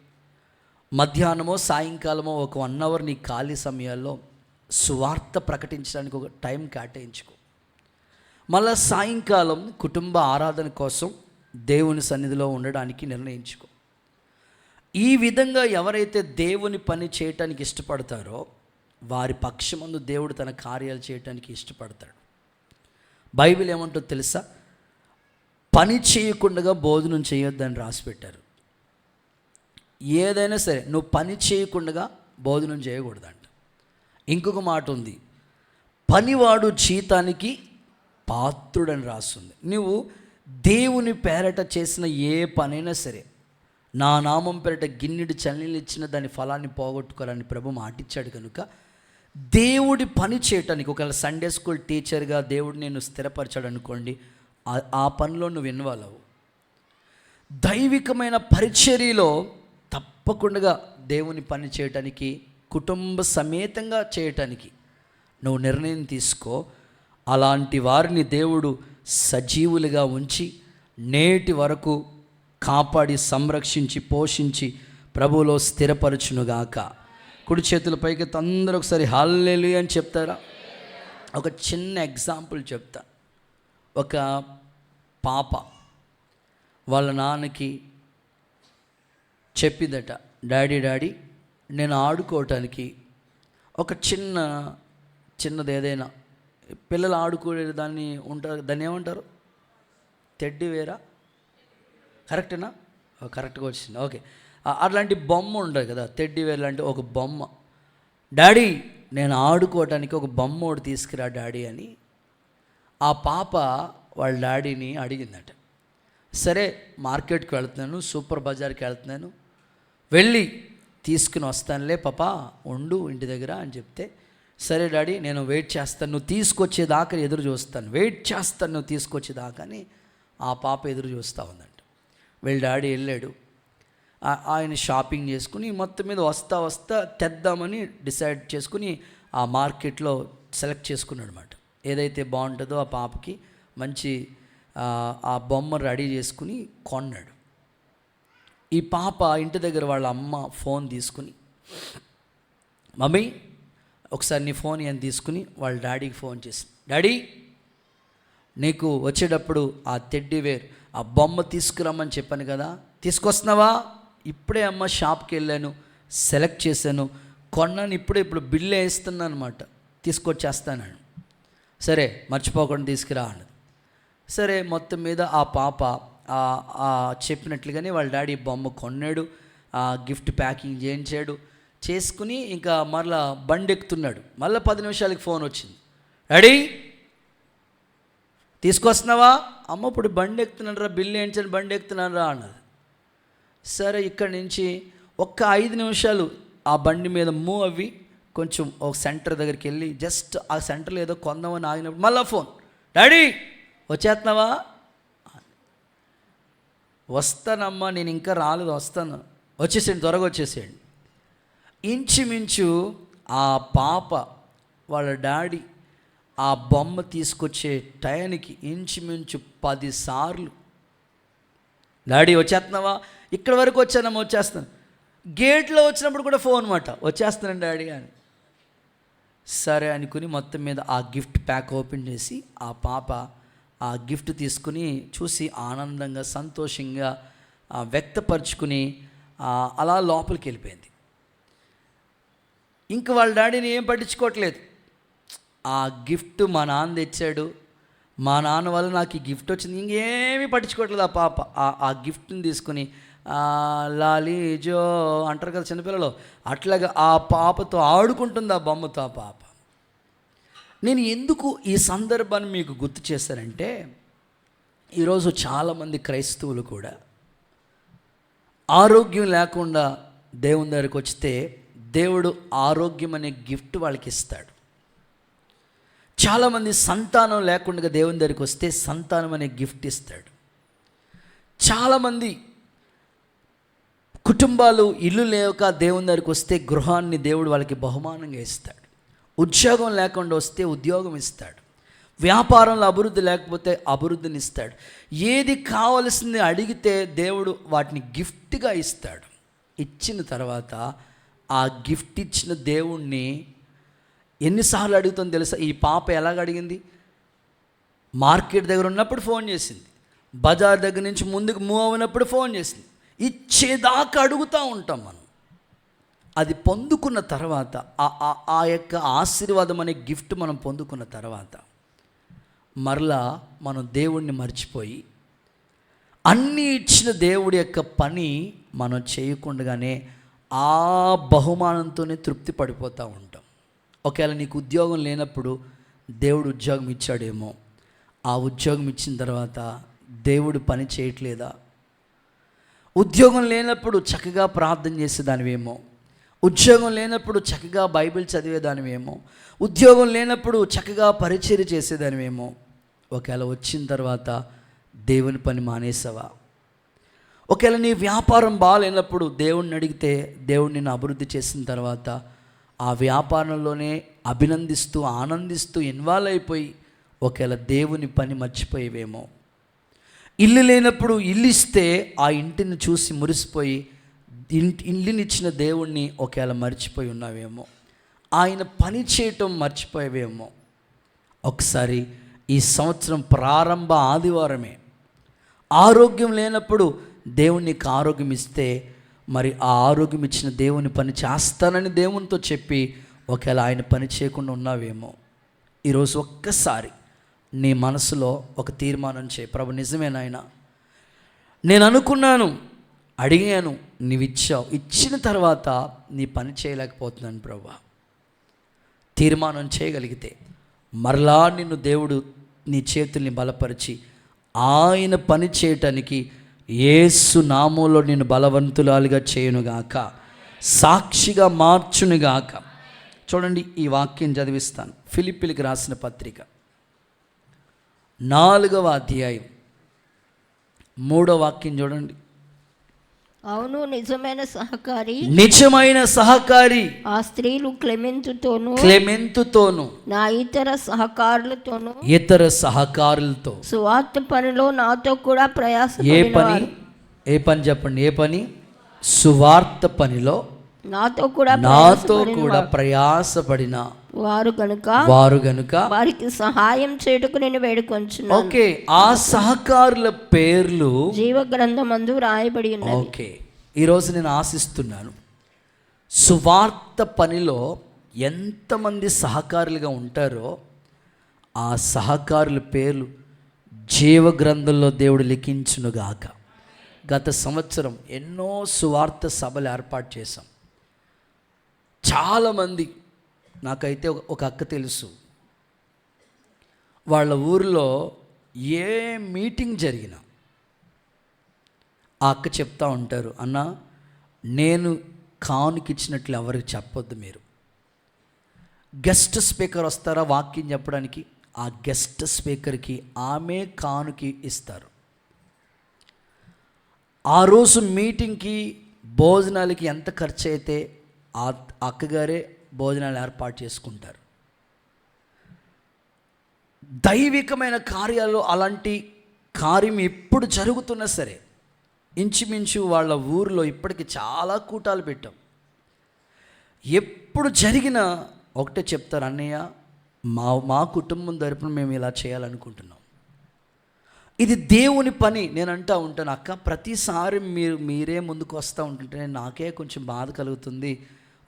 మధ్యాహ్నమో సాయంకాలమో ఒక 1 అవర్ నీ ఖాళీ సమయాల్లో సువార్త ప్రకటించడానికి ఒక టైం కేటాయించుకో. మళ్ళా సాయంకాలం కుటుంబ ఆరాధన కోసం దేవుని సన్నిధిలో ఉండడానికి నిర్ణయించుకో. ఈ విధంగా ఎవరైతే దేవుని పని చేయటానికి ఇష్టపడతారో వారి పక్షమందు దేవుడు తన కార్యాలు చేయటానికి ఇష్టపడతాడు. బైబిల్ ఏమంటుందో తెలుసా? పని చేయకుండా భోజనం చేయొద్దని రాసిపెట్టారు. ఏదైనా సరే నువ్వు పని చేయకుండా భోజనం చేయకూడదంట. ఇంకొక మాట ఉంది, పనివాడు జీతానికి పాత్రుడని రాస్తుంది. నువ్వు దేవుని పేరట చేసిన ఏ పనైనా సరే, నా నామం పేరట గిన్నెడు చన్నీళ్ళు ఇచ్చిన దాని ఫలాన్ని పోగొట్టుకోవాలని ప్రభు మాటిచ్చాడు కనుక దేవుడి పని చేయటానికి, ఒకవేళ సండే స్కూల్ టీచర్గా దేవుడు నేను స్థిరపరచాడు అనుకోండి, ఆ పనిలో నువ్వు ఇన్వాల్వ్ అవ్వు. దైవికమైన పరిచర్యలో తప్పకుండా దేవుని పని చేయటానికి, కుటుంబ సమేతంగా చేయటానికి నువ్వు నిర్ణయం తీసుకో. అలాంటి వారిని దేవుడు సజీవులుగా ఉంచి నేటి వరకు కాపాడి సంరక్షించి పోషించి ప్రభువులో స్థిరపరచునుగాక. కుడి చేతుల పైకి అందరూ ఒకసారి హల్లెలూయా అని చెప్తారా? ఒక చిన్న ఎగ్జాంపుల్ చెప్తా. ఒక పాప వాళ్ళ నాన్నకి చెప్పిందట, డాడీ నేను ఆడుకోవటానికి ఒక చిన్నది ఏదైనా పిల్లలు ఆడుకునే దాన్ని ఉంటారు, దాన్ని ఏమంటారు? టెడ్డీ వేరా? కరెక్టేనా? కరెక్ట్గా వచ్చింది. ఓకే, అట్లాంటి బొమ్మ ఉండదు కదా, టెడ్డీ వేర్ లాంటి ఒక బొమ్మ. డాడీ నేను ఆడుకోవటానికి ఒక బొమ్మ ఒకటి తీసుకురా డాడీ అని ఆ పాప వాళ్ళ డాడీని అడిగిందట. సరే మార్కెట్కి వెళ్తున్నాను, సూపర్ బజార్కి వెళ్తున్నాను, వెళ్ళి తీసుకుని వస్తానులే పాపా, ఉండు ఇంటి దగ్గర అని చెప్తే, సరే డాడీ నేను వెయిట్ చేస్తాను, నువ్వు తీసుకొచ్చేదాకా ఎదురు చూస్తాను, వెయిట్ చేస్తాను నువ్వు తీసుకొచ్చేదాకా అని ఆ పాప ఎదురు చూస్తూ ఉందంట. వీళ్ళ డాడీ వెళ్ళాడు, ఆయన షాపింగ్ చేసుకుని మొత్తం మీద వస్తా తెద్దామని డిసైడ్ చేసుకుని ఆ మార్కెట్లో సెలెక్ట్ చేసుకున్నాడు అనమాట. ఏదైతే బాగుంటుందో ఆ పాపకి మంచి ఆ బొమ్మ రెడీ చేసుకుని కొన్నాడు. ఈ పాప ఇంటి దగ్గర వాళ్ళ అమ్మ ఫోన్ తీసుకుని, మమ్మీ ఒకసారి నీ ఫోన్ అని తీసుకుని వాళ్ళ డాడీకి ఫోన్ చేసి, డాడీ నీకు వచ్చేటప్పుడు ఆ టెడ్డీ వేర్ ఆ బొమ్మ తీసుకురమ్మని చెప్పాను కదా, తీసుకొస్తున్నావా? ఇప్పుడే అమ్మ షాప్కి వెళ్ళాను, సెలెక్ట్ చేశాను, కొన్నాను, ఇప్పుడు బిల్లు వేస్తున్నాను అనమాట, తీసుకొచ్చేస్తాను. సరే మర్చిపోకుండా తీసుకురా అన్నది. సరే మొత్తం మీద ఆ పాప చెప్పినట్లుగానే వాళ్ళ డాడీ బొమ్మ కొన్నాడు, ఆ గిఫ్ట్ ప్యాకింగ్ చేయించాడు, చేసుకుని ఇంకా మళ్ళా బండి ఎక్కుతున్నాడు. మళ్ళీ 10 నిమిషాలకి ఫోన్ వచ్చింది, డాడీ తీసుకొస్తున్నావా? అమ్మ ఇప్పుడు బండి ఎక్కుతున్నాను రా, బిల్లు వేయించని బండి ఎక్కుతున్నాను రా అన్నది. సరే ఇక్కడి నుంచి ఒక్క 5 నిమిషాలు ఆ బండి మీద మూవ్ అవ్వి కొంచెం ఒక సెంటర్ దగ్గరికి వెళ్ళి జస్ట్ ఆ సెంటర్లో ఏదో కొందామని ఆగినప్పుడు మళ్ళీ ఫోన్, డాడీ వచ్చేస్తున్నావా? వస్తానమ్మా, నేను ఇంకా రాలేదు, వస్తాను, వచ్చేసేయండి, త్వరగా వచ్చేసేయండి. ఇంచుమించు ఆ పాప వాళ్ళ డాడీ ఆ బొమ్మ తీసుకొచ్చే టయానికి ఇంచుమించు 10 సార్లు డాడీ వచ్చేస్తున్నావా? ఇక్కడ వరకు వచ్చానమ్మా, వచ్చేస్తాను. గేట్లో వచ్చినప్పుడు కూడా ఫోన్ మాట, వచ్చేస్తానండి డాడీ అని. సరే అనుకుని మొత్తం మీద ఆ గిఫ్ట్ ప్యాక్ ఓపెన్ చేసి ఆ పాప ఆ గిఫ్ట్ తీసుకుని చూసి ఆనందంగా సంతోషంగా వ్యక్తపరుచుకుని అలా లోపలికి వెళ్ళిపోయింది. ఇంక వాళ్ళ డాడీని ఏం పట్టించుకోవట్లేదు. ఆ గిఫ్ట్ మా నాన్న తెచ్చాడు, మా నాన్న వల్ల నాకు ఈ గిఫ్ట్ వచ్చింది, ఇంకేమీ పట్టించుకోవట్లేదు. ఆ పాప ఆ గిఫ్ట్ని తీసుకుని లాలీ జో అంటారు కదా చిన్నపిల్లలు, అట్లాగా ఆ పాపతో ఆడుకుంటుంది, ఆ బొమ్మతో ఆ పాప. నేను ఎందుకు ఈ సందర్భాన్ని మీకు గుర్తు చేశానంటే, ఈరోజు చాలామంది క్రైస్తవులు కూడా ఆరోగ్యం లేకుండా దేవుని దగ్గరికి వస్తే దేవుడు ఆరోగ్యం అనే గిఫ్ట్ వాళ్ళకి ఇస్తాడు. చాలామంది సంతానం లేకుండా దేవుని దగ్గరికి వస్తే సంతానం అనే గిఫ్ట్ ఇస్తాడు. చాలామంది కుటుంబాలు ఇల్లు లేక దేవుని దగ్గరికి వస్తే గృహాన్ని దేవుడు వాళ్ళకి బహుమానంగా ఇస్తాడు. ఉద్యోగం లేకుండా వస్తే ఉద్యోగం ఇస్తాడు. వ్యాపారంలో అభివృద్ధి లేకపోతే అభివృద్ధిని ఇస్తాడు. ఏది కావలసింది అడిగితే దేవుడు వాటిని గిఫ్ట్గా ఇస్తాడు. ఇచ్చిన తర్వాత ఆ గిఫ్ట్ ఇచ్చిన దేవుణ్ణి ఎన్నిసార్లు అడుగుతుందో తెలుసా? ఈ పాప ఎలాగ అడిగింది? మార్కెట్ దగ్గర ఉన్నప్పుడు ఫోన్ చేసింది, బజార్ దగ్గర నుంచి ముందుకు మూవ్ అయినప్పుడు ఫోన్ చేసింది. ఇచ్చేదాకా అడుగుతూ ఉంటాం మనం. అది పొందుకున్న తర్వాత ఆ యొక్క ఆశీర్వాదం అనే గిఫ్ట్ మనం పొందుకున్న తర్వాత మరలా మనం దేవుణ్ణి మర్చిపోయి అన్నీ ఇచ్చిన దేవుడి యొక్క పని మనం చేయకుండానే ఆ బహుమానంతోనే తృప్తి పడిపోతూ ఉంటాం. ఒకవేళ నీకు ఉద్యోగం లేనప్పుడు దేవుడు ఉద్యోగం ఇచ్చాడేమో, ఆ ఉద్యోగం ఇచ్చిన తర్వాత దేవుడు పని చేయట్లేదా? ఉద్యోగం లేనప్పుడు చక్కగా ప్రార్థన చేసేదానివేమో, ఉద్యోగం లేనప్పుడు చక్కగా బైబిల్ చదివేదానివేమో, ఉద్యోగం లేనప్పుడు చక్కగా పరిచర్య చేసేదానివేమో. ఒకవేళ వచ్చిన తర్వాత దేవుని పని మానేసావా? ఒకవేళ నీ వ్యాపారం బాగాలేనప్పుడు దేవుణ్ణి అడిగితే దేవుడు నిన్ను అభివృద్ధి చేసిన తర్వాత ఆ వ్యాపారంలోనే అభినందిస్తూ ఆనందిస్తూ ఇన్వాల్వ్ అయిపోయి ఒకవేళ దేవుని పని మర్చిపోయేవేమో. ఇల్లు లేనప్పుడు ఇల్లు ఇస్తే ఆ ఇంటిని చూసి మురిసిపోయి ఇల్లునిచ్చిన దేవుణ్ణి ఒకవేళ మర్చిపోయి ఉన్నావేమో. ఆయన పని చేయటం మర్చిపోయేవేమో. ఒకసారి ఈ సంవత్సరం ప్రారంభ ఆదివారమే ఆరోగ్యం లేనప్పుడు దేవుడు నీకు ఆరోగ్యం ఇస్తే మరి ఆ ఆరోగ్యం ఇచ్చిన దేవుని పని చేస్తానని దేవునితో చెప్పి ఒకవేళ ఆయన పని చేయకుండా ఉన్నావేమో. ఈరోజు ఒక్కసారి నీ మనసులో ఒక తీర్మానం చేయి, ప్రభు నిజమే నాయనా, నేను అనుకున్నాను, అడిగాను, నీవు ఇచ్చావు, ఇచ్చిన తర్వాత నీ పని చేయలేకపోతున్నాను ప్రభు. తీర్మానం చేయగలిగితే మరలా నిన్ను దేవుడు నీ చేతుల్ని బలపరిచి ఆయన పని చేయటానికి యేసు నామంలో నిన్ను బలవంతులాలుగా చేయునుగాక, సాక్షిగా మార్చునుగాక. చూడండి, ఈ వాక్యం చదివిస్తాను. ఫిలిప్పీలకు రాసిన పత్రిక 4వ అధ్యాయం 3వ వాక్యం చూడండి. అవును, నిజమైన సహకారి ఆ స్త్రీలు క్లెమెంతుతోను నా ఇతర సహకారులతో సువార్త పనిలో నాతో కూడా ఏ పని సువార్త పనిలో నాతో కూడా ప్రయాసపడిన వారు గనుక వారికి సహాయం చేయుటకు నేను వేడుకొంచున్నాను. ఓకే, ఆ సహకారుల పేర్లు జీవ గ్రంథమందు రాయబడి ఉన్నది. ఓకే, ఈరోజు నేను ఆశిస్తున్నాను, సువార్త పనిలో ఎంతమంది సహకారులుగా ఉంటారో ఆ సహకారుల పేర్లు జీవ గ్రంథంలో దేవుడు లిఖించునుగాక. గత సంవత్సరం ఎన్నో సువార్త సభలు ఏర్పాటు చేశాం. చాలామంది, నాకైతే ఒక అక్క తెలుసు, వాళ్ళ ఊరిలో ఏ మీటింగ్ జరిగినా ఆ అక్క చెప్తా ఉంటారు, అన్న నేను కానుకిచ్చినట్లు ఎవరికి చెప్పొద్దు, మీరు గెస్ట్ స్పీకర్ వస్తారా వాక్యం చెప్పడానికి, ఆ గెస్ట్ స్పీకర్కి ఆమె కానుకి ఇస్తారు. ఆ రోజు మీటింగ్కి భోజనాలకి ఎంత ఖర్చు అయితే ఆ అక్కగారే భోజనాలు ఏర్పాటు చేసుకుంటారు. దైవికమైన కార్యాలు అలాంటి కార్యం ఎప్పుడు జరుగుతున్నా సరే ఇంచుమించు వాళ్ళ ఊరిలో ఇప్పటికి చాలా కూటాలు పెట్టాం. ఎప్పుడు జరిగినా ఒకటే చెప్తారు, అన్నయ్య మా కుటుంబం తరపున మేము ఇలా చేయాలనుకుంటున్నాం. ఇది దేవుని పని. నేను అంటూ ఉంటాను, అక్క ప్రతిసారి మీరే ముందుకు వస్తూ ఉంటుంటే నాకే కొంచెం బాధ కలుగుతుంది,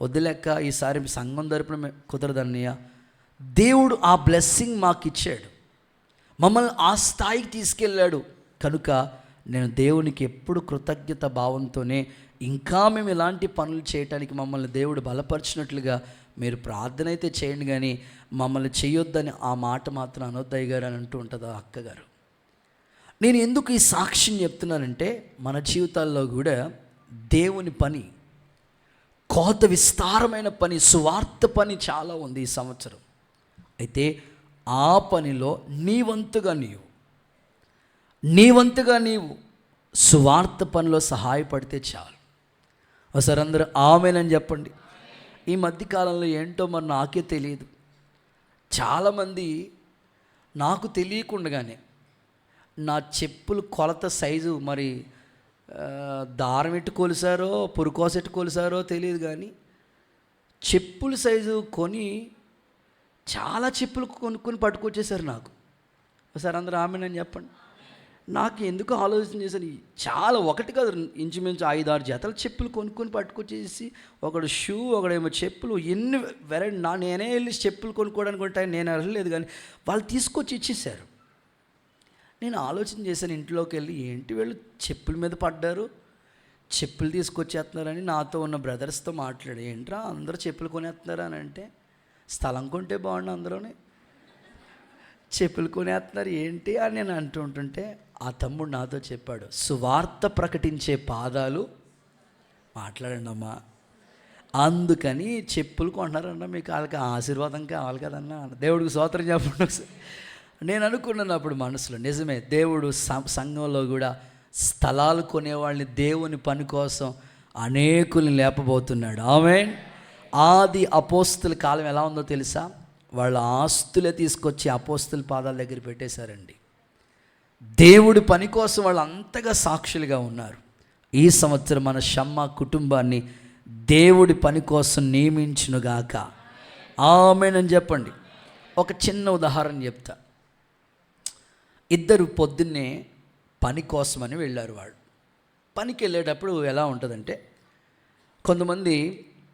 వదిలేక్క ఈసారి సంఘం తరపున కుదరదు అన్నయ్య. దేవుడు ఆ బ్లెస్సింగ్ మాకు ఇచ్చాడు, మమ్మల్ని ఆ స్థాయికి తీసుకెళ్ళాడు కనుక నేను దేవునికి ఎప్పుడు కృతజ్ఞత భావంతోనే ఇంకా మేము ఇలాంటి పనులు చేయటానికి మమ్మల్ని దేవుడు బలపరిచినట్లుగా మీరు ప్రార్థన అయితే చేయండి, కానీ మమ్మల్ని చేయొద్దని ఆ మాట మాత్రం అనొద్దయ్య గారు అని అంటూ ఉంటుంది ఆ అక్కగారు. నేను ఎందుకు ఈ సాక్ష్యం చెప్తున్నానంటే, మన జీవితాల్లో కూడా దేవుని పని, కోత విస్తారమైన పని, సువార్త పని చాలా ఉంది ఈ సంవత్సరం. అయితే ఆ పనిలో నీ వంతుగా నీవు సువార్త పనిలో సహాయపడితే చాలు. ఒకసారి అందరూ ఆమేనని చెప్పండి. ఈ మధ్యకాలంలో ఏంటో మరి నాకే తెలియదు, చాలామంది నాకు తెలియకుండానే నా చెప్పులు కొలత సైజు మరి దారం ఎట్టు కొలిసారో పురుకోసెట్టు కొలిసారో తెలియదు, కానీ చెప్పుల సైజు కొని చాలా చెప్పులు కొనుక్కొని పట్టుకొచ్చేసారు నాకు. ఒకసారి అందరూ ఆమేనని చెప్పండి. నాకు ఎందుకు ఆలోచన చేశాను, చాలా ఒకటి కాదు ఇంచుమించు 5-6 జతల చెప్పులు కొనుక్కొని పట్టుకొచ్చేసి, ఒకడు షూ ఒకడేమో చెప్పులు, ఎన్ని వెరైటీ. నేనే వెళ్ళి చెప్పులు కొనుక్కోవడానికి ఉంటాయి, నేను వెళ్ళలేదు, కానీ వాళ్ళు తీసుకొచ్చి ఇచ్చేసారు. నేను ఆలోచన చేశాను ఇంట్లోకి వెళ్ళి, ఏంటి వీళ్ళు చెప్పుల మీద పడ్డారు, చెప్పులు తీసుకొచ్చేస్తున్నారని నాతో ఉన్న బ్రదర్స్తో మాట్లాడి, ఏంట్రా అందరూ చెప్పులు కొనేస్తున్నారా అని అంటే, స్థలం కొంటే బాగుండు అందరూనే చెప్పులు కొనేస్తున్నారు ఏంటి అని నేను అంటుంటే ఆ తమ్ముడు నాతో చెప్పాడు, సువార్త ప్రకటించే పాదాలు మాట్లాడండి అమ్మా, అందుకని చెప్పులు కొంటున్నారన్న, మీకు వాళ్ళకి ఆశీర్వాదం కావాలి కదన్నా. దేవుడికి స్తోత్రం చెప్పండి ఒకసారి. నేను అనుకున్నాను అప్పుడు మనసులో, నిజమే, దేవుడు సంఘంలో కూడా స్థలాలు కొనేవాళ్ళని దేవుని పని కోసం అనేకుల్ని లేపబోతున్నాడు. ఆమేన్. ఆది అపోస్తుల కాలం ఎలా ఉందో తెలుసా? వాళ్ళ ఆస్తులే తీసుకొచ్చి అపోస్తుల పాదాల దగ్గర పెట్టేశారండి. దేవుడి పని కోసం వాళ్ళు అంతగా సాక్షులుగా ఉన్నారు. ఈ సంవత్సరం మన షమ్మా కుటుంబాన్ని దేవుడి పని కోసం నియమించునుగాక. ఆమేనని చెప్పండి. ఒక చిన్న ఉదాహరణ చెప్తా. ఇద్దరు పొద్దున్నే పని కోసమని వెళ్ళారు. వాళ్ళు పనికి వెళ్ళేటప్పుడు ఎలా ఉంటుందంటే, కొంతమంది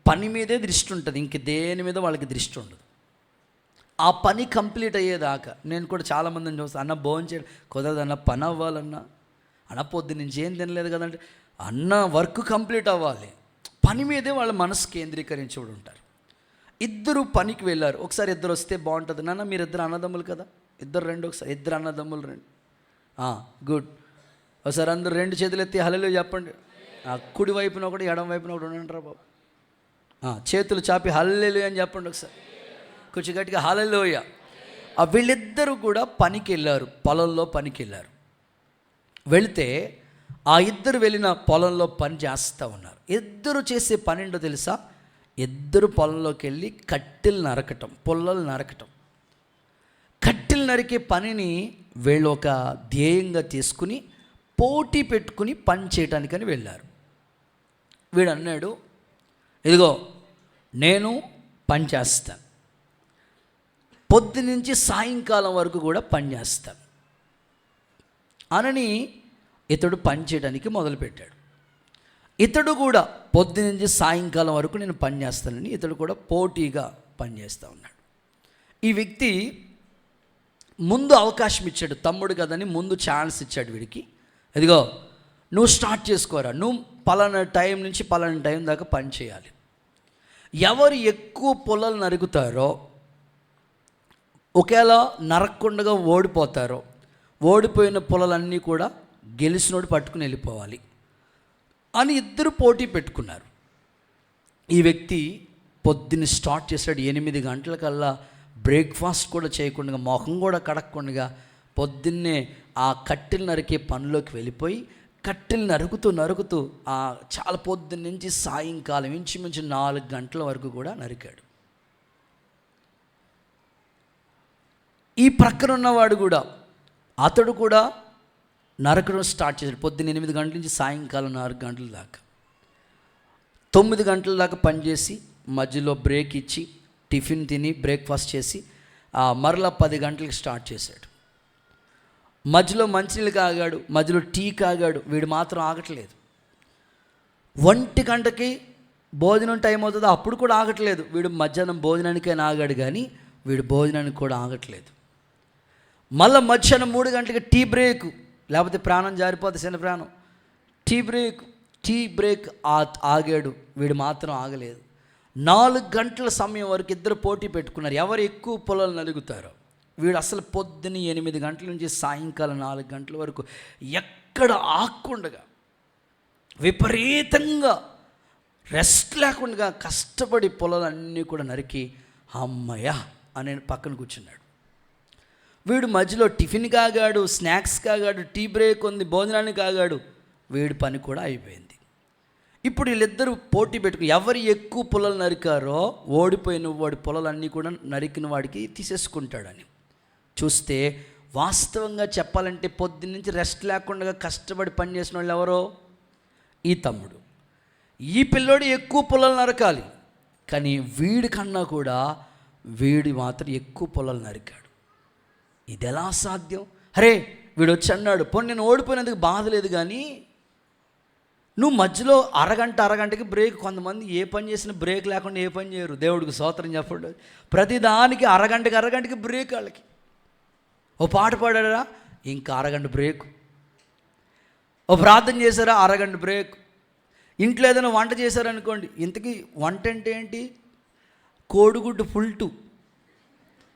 పని మీదే దృష్టి ఉంటుంది, ఇంక దేని మీద వాళ్ళకి దృష్టి ఉండదు. ఆ పని కంప్లీట్ అయ్యేదాకా నేను కూడా చాలామందిని చూస్తాను, అన్న భోజనం చేయడం కుదరదన్న, పని అవ్వాలన్నా, అన్న పొద్దు నుంచి ఏం తినలేదు కదంటే, అన్న వర్క్ కంప్లీట్ అవ్వాలి, పని మీదే వాళ్ళ మనసు కేంద్రీకరించి ఉంటారు. ఇద్దరు పనికి వెళ్ళారు. ఒకసారి ఇద్దరు వస్తే బాగుంటుంది, నాన్న మీరు ఇద్దరు అన్నదమ్ములు కదా, ఇద్దరు రండి, ఒకసారి ఇద్దరు అన్నదమ్ములు రండి, గుడ్. ఒకసారి అందరూ 2 చేతులు ఎత్తి హల్లెలూయా చెప్పండి. కుడి వైపున ఒకటి ఎడం వైపున ఒకటి ఉండంటారా బాబు. చేతులు చాపి హల్లెలూయా అని చెప్పండి ఒకసారి, కొంచెం గట్టిగా హల్లెలూయా. వీళ్ళిద్దరూ కూడా పనికి వెళ్ళారు, పొలంలో పనికి వెళ్ళారు. వెళితే ఆ ఇద్దరు వెళ్ళిన పొలంలో పని చేస్తూ ఉన్నారు. ఇద్దరు చేసే పని ఏంటో తెలుసా? ఇద్దరు పొలంలోకి వెళ్ళి కట్టెలు నరకటం, పుల్లలు నరకటం. కట్టెలు నరికే పనిని వీళ్ళు ఒక ధ్యేయంగా తీసుకుని పోటీ పెట్టుకుని పని చేయటానికని వెళ్ళారు. వీడు అన్నాడు, ఇదిగో నేను పని చేస్తాను, పొద్దు నుంచి సాయంకాలం వరకు కూడా పని చేస్తాను అనని ఇతడు పని చేయడానికి మొదలుపెట్టాడు. ఇతడు కూడా పొద్దు నుంచి సాయంకాలం వరకు నేను పని చేస్తానని ఇతడు కూడా పోటీగా పనిచేస్తూ ఉన్నాడు. ఈ వ్యక్తి ముందు అవకాశం ఇచ్చాడు, తమ్ముడు కదని ముందు ఛాన్స్ ఇచ్చాడు వీడికి. ఇదిగో నువ్వు స్టార్ట్ చేసుకోరా, నువ్వు పలానా టైం నుంచి పలానా టైం దాకా పని చేయాలి. ఎవరు ఎక్కువ పొలాలు నరుకుతారో, ఒకేలా నరక్కుండా ఓడిపోతారో, ఓడిపోయిన పొలాలన్నీ కూడా గెలిచినోడు పట్టుకుని వెళ్ళిపోవాలి అని ఇద్దరు పోటీ పెట్టుకున్నారు. ఈ వ్యక్తి పొద్దున్న స్టార్ట్ చేశాడు, 8 గంటలకల్లా బ్రేక్ఫాస్ట్ కూడా చేయకుండా, మొహం కూడా కడగకుండా పొద్దున్నే ఆ కట్టెలు నరికే పనిలోకి వెళ్ళిపోయి కట్టెలు నరుకుతూ చాలా పొద్దున్న నుంచి సాయంకాలం ఇంచుమించు 4 గంటల వరకు కూడా నరికాడు. ఈ ప్రక్కన ఉన్నవాడు కూడా, అతడు కూడా నరకడం స్టార్ట్ చేశాడు. పొద్దున్న 8 గంటల నుంచి సాయంకాలం 4 గంటల దాకా 9 గంటల దాకా పనిచేసి మధ్యలో బ్రేక్ ఇచ్చి టిఫిన్ తిని బ్రేక్ఫాస్ట్ చేసి మరలా 10 గంటలకు స్టార్ట్ చేశాడు. మధ్యలో మంచినీళ్ళు కాగాడు, మధ్యలో టీ కాగాడు. వీడు మాత్రం ఆగట్లేదు. 1 గంటకి భోజనం టైం అవుతుంది, అప్పుడు కూడా ఆగట్లేదు. వీడు మధ్యాహ్నం భోజనానికైనా ఆగాడు కానీ వీడు భోజనానికి కూడా ఆగట్లేదు. మళ్ళీ మధ్యాహ్నం 3 గంటలకి టీ బ్రేక్, లేకపోతే ప్రాణం జారిపోతే చిన్న ప్రాణం. టీ బ్రేక్ ఆగాడు, వీడు మాత్రం ఆగలేదు. 4 గంటల సమయం వరకు ఇద్దరు పోటీ పెట్టుకున్నారు, ఎవరు ఎక్కువ పొలాలు నలుగుతారో. వీడు అసలు పొద్దున్న 8 గంటల నుంచి సాయంకాలం 4 గంటల వరకు ఎక్కడ ఆగకుండా విపరీతంగా రెస్ట్ లేకుండా కష్టపడి పొలాలన్నీ కూడా నరికి అమ్మయ్య అని పక్కన కూర్చున్నాడు. వీడు మధ్యలో టిఫిన్ కాగాడు, స్నాక్స్ కాగాడు, టీ బ్రేక్ ఉంది, భోజనానికి కాగాడు. వీడి పని కూడా అయిపోయింది. ఇప్పుడు వీళ్ళిద్దరూ పోటీ పెట్టుకుని ఎవరు ఎక్కువ పొలాలు నరికారో ఓడిపోయిన వాడి పొలాలన్నీ కూడా నరికిన వాడికి తీసేసుకుంటాడని చూస్తే, వాస్తవంగా చెప్పాలంటే పొద్దున్నుంచి రెస్ట్ లేకుండా కష్టపడి పని చేసిన వాళ్ళు ఎవరో ఈ తమ్ముడు. ఈ పిల్లోడు ఎక్కువ పొలాలు నరకాలి, కానీ వీడి కన్నా కూడా వీడి మాత్రం ఎక్కువ పొలాలు నరికాడు. ఇది ఎలా సాధ్యం? అరే వీడు వచ్చి అన్నాడు, పోనీ నేను ఓడిపోయినందుకు బాధ లేదు, కానీ నువ్వు మధ్యలో అరగంటకి బ్రేక్. కొంతమంది ఏ పని చేసినా బ్రేక్ లేకుండా ఏ పని చేయరు. దేవుడికి స్తోత్రం చెప్పండి. ప్రతిదానికి అరగంటకి బ్రేక్. వాళ్ళకి ఓ పాట పాడారా, ఇంకా అరగంట బ్రేక్. ఓ ప్రార్థన చేశారా, అరగంట బ్రేక్. ఇంట్లో ఏదైనా వంట చేశారనుకోండి, ఇంతకీ వంట అంటే ఏంటి? కోడిగుడ్డు ఫుల్టు,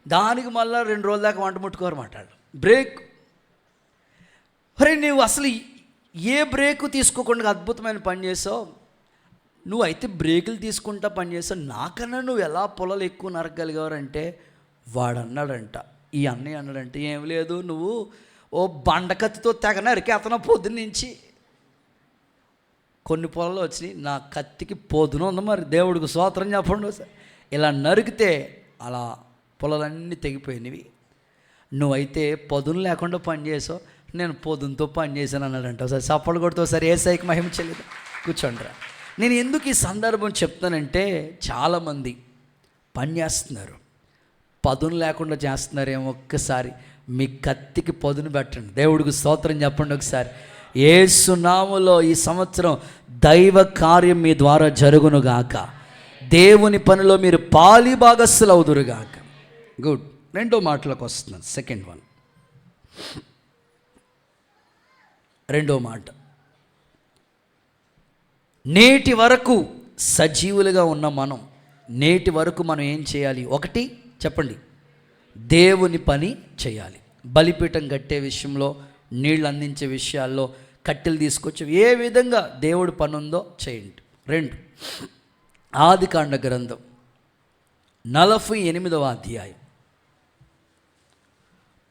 దానికి మళ్ళీ 2 రోజుల దాకా వంట ముట్టుకోరు మాట్లాడు, బ్రేక్. అరే నువ్వు అసలు ఏ బ్రేక్ తీసుకోకుండా అద్భుతమైన పని చేసావు. నువ్వు అయితే బ్రేకులు తీసుకుంటా పని చేసావు, నాకన్నా నువ్వు ఎలా పొలాలు ఎక్కువ నరకగలిగావంటే వాడు అన్నాడంట, ఈ అన్నయ్య అన్నాడంటే, ఏం లేదు నువ్వు ఓ బండకత్తితో తెగ నరికి అతను పొద్దున్నుంచి. కొన్ని పొలాలు వచ్చినాయి, నా కత్తికి పొదును ఉంది, మరి దేవుడికి స్తోత్రం చెప్పండి. ఇలా నరికితే అలా పొలాలన్నీ తెగిపోయినవి. నువ్వైతే పొదును లేకుండా పని చేసావు, నేను పొదునుతో పని చేశాను అన్నాడంట. ఒకసారి చప్పలు కొడుతూ ఒకసారి ఏసైకి మహిమ చెల్లిదా. కూర్చోండిరా. నేను ఎందుకు ఈ సందర్భం చెప్తానంటే, చాలామంది పని చేస్తున్నారు, పదును లేకుండా చేస్తున్నారేమో. ఒక్కసారి మీ కత్తికి పదును పెట్టండి, దేవుడికి స్తోత్రం చెప్పండి ఒకసారి. యేసు నామములో ఈ సంవత్సరం దైవ కార్యం మీ ద్వారా జరుగునుగాక. దేవుని పనిలో మీరు పాలి భాగస్సులు అవుదురుగాక. గుడ్. 2వ మాటలకు వస్తున్నాను. సెకండ్ వన్, 2వ మాట. నేటి వరకు సజీవులుగా ఉన్న మనం, నేటి వరకు మనం ఏం చేయాలి? 1 చెప్పండి, దేవుని పని చేయాలి. బలిపీఠం కట్టే విషయంలో, నీళ్ళు అందించే విషయాల్లో, కట్టెలు తీసుకొచ్చి ఏ విధంగా దేవుడి పని ఉందో చేయండి. 2 ఆదికాండ గ్రంథం 48వ అధ్యాయం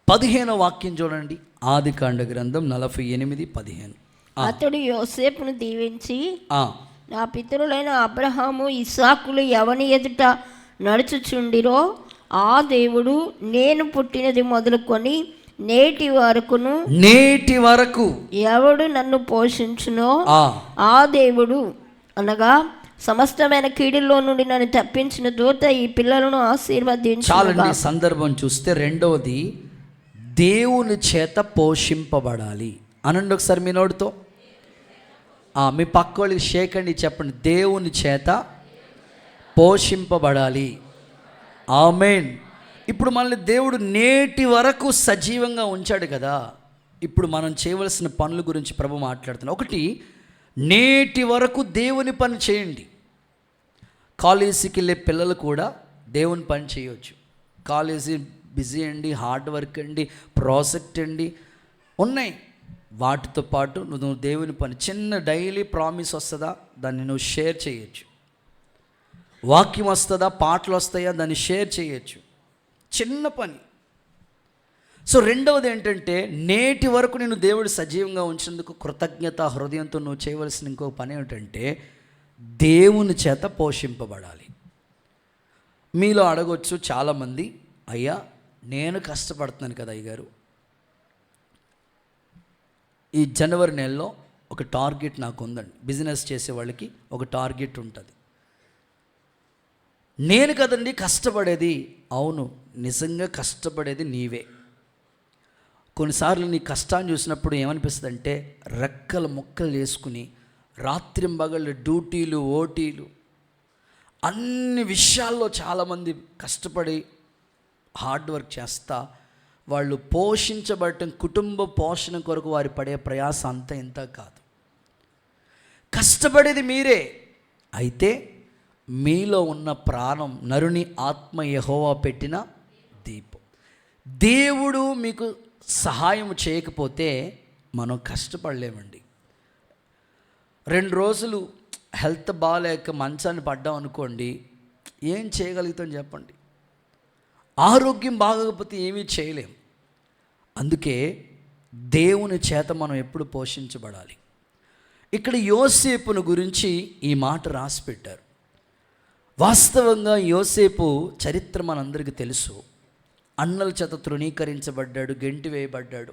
15వ వాక్యం చూడండి. ఆదికాండ గ్రంథం 48:15. అతడు యోసేపును దీవించి, నా పితరులైన అబ్రహాము ఇస్సాకులు ఎవని ఎదుట నడుచుచుండిరో ఆ దేవుడు నేను పుట్టినది మొదలుకొని నేటి వరకు ఎవడు నన్ను పోషించునో ఆ దేవుడు, అనగా సమస్తమైన కీడుల్లో నుండి నన్ను తప్పించిన దూత ఈ పిల్లలను ఆశీర్వదించు. చాలండి. సందర్భం చూస్తే 2వది దేవుని చేత పోషింపబడాలి అనండి ఒకసారి మీ నోటితో. మీ పక్క వాళ్ళకి షేక్ అండి, చెప్పండి, దేవుని చేత పోషింపబడాలి. ఆమేన్. ఇప్పుడు మనల్ని దేవుడు నేటి వరకు సజీవంగా ఉంచాడు కదా. ఇప్పుడు మనం చేయవలసిన పనుల గురించి ప్రభు మాట్లాడుతున్నాడు. 1 నేటి వరకు దేవుని పని చేయండి. కాలేజీకి వెళ్ళే పిల్లలు కూడా దేవుని పని చేయవచ్చు. కాలేజీ బిజీ అండి, హార్డ్ వర్క్ అండి, ప్రాజెక్ట్ అండి ఉన్నాయి. వాటితో పాటు నువ్వు దేవుని పని, చిన్న డైలీ ప్రామిస్ వస్తుందా, దాన్ని నువ్వు షేర్ చేయొచ్చు. వాక్యం వస్తుందా, పాటలు వస్తాయా, దాన్ని షేర్ చేయొచ్చు. చిన్న పని. సో 2వది ఏంటంటే, నేటి వరకు నేను దేవుడు సజీవంగా ఉంచినందుకు కృతజ్ఞత హృదయంతో నువ్వు చేయవలసిన ఇంకో పని ఏమిటంటే, దేవుని చేత పోషింపబడాలి. మీలో అడగొచ్చు చాలామంది, అయ్యా నేను కష్టపడుతున్నాను కదా అయ్యగారు, ఈ జనవరి నెలలో ఒక టార్గెట్ నాకు ఉందండి. బిజినెస్ చేసే వాళ్ళకి ఒక టార్గెట్ ఉంటుంది. నేను కదండి కష్టపడేది. అవును, నిజంగా కష్టపడేది నీవే. కొన్నిసార్లు నీ కష్టాన్ని చూసినప్పుడు ఏమనిపిస్తుంది అంటే రెక్కల ముక్కలు చేసుకుని రాత్రింబగళ్ళు డ్యూటీలు, ఓటీలు, అన్ని విషయాల్లో చాలామంది కష్టపడి హార్డ్ వర్క్ చేస్తా వాళ్ళు పోషించబడటం, కుటుంబ పోషణ కొరకు వారి పడే ప్రయాస అంత ఇంత కాదు. కష్టపడేది మీరే. అయితే మీలో ఉన్న ప్రాణం, నరుని ఆత్మ యెహోవా పెట్టిన దీపం. దేవుడు మీకు సహాయం చేయకపోతే మనం కష్టపడలేమండి. 2 రోజులు హెల్త్ బాగాలేక మంచాన్ని పడ్డాం అనుకోండి, ఏం చేయగలుగుతాం చెప్పండి? ఆరోగ్యం బాగోకపోతే ఏమీ చేయలేం. అందుకే దేవుని చేత మనం ఎప్పుడు పోషించబడాలి. ఇక్కడ యోసేపును గురించి ఈ మాట రాసి పెట్టారు. వాస్తవంగా యోసేపు చరిత్ర మనందరికీ తెలుసు. అన్నల చేత తృణీకరించబడ్డాడు, గెంటి వేయబడ్డాడు,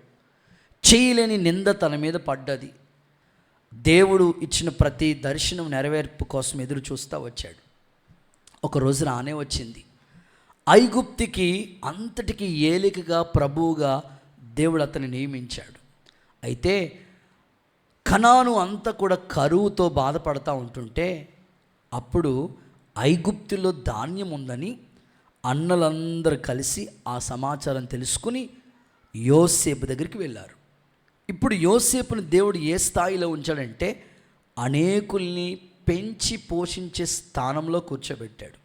చేయలేని నింద తన మీద పడ్డది. దేవుడు ఇచ్చిన ప్రతి దర్శనం నెరవేర్పు కోసం ఎదురు చూస్తూ వచ్చాడు. ఒక రోజు రానే వచ్చింది. ఐగుప్తికి అంతటికి ఏలికగా, ప్రభువుగా దేవుడు అతన్ని నియమించాడు. అయితే కనాను అంతా కూడా కరువుతో బాధపడతా ఉంటుంటే అప్పుడు ఐగుప్తులో ధాన్యం ఉందని అన్నలందరూ కలిసి ఆ సమాచారం తెలుసుకుని యోసేపు దగ్గరికి వెళ్ళారు. ఇప్పుడు యోసేపుని దేవుడు ఏ స్థాయిలో ఉంచాడంటే అనేకుల్ని పెంచి పోషించే స్థానంలో కూర్చోబెట్టాడు.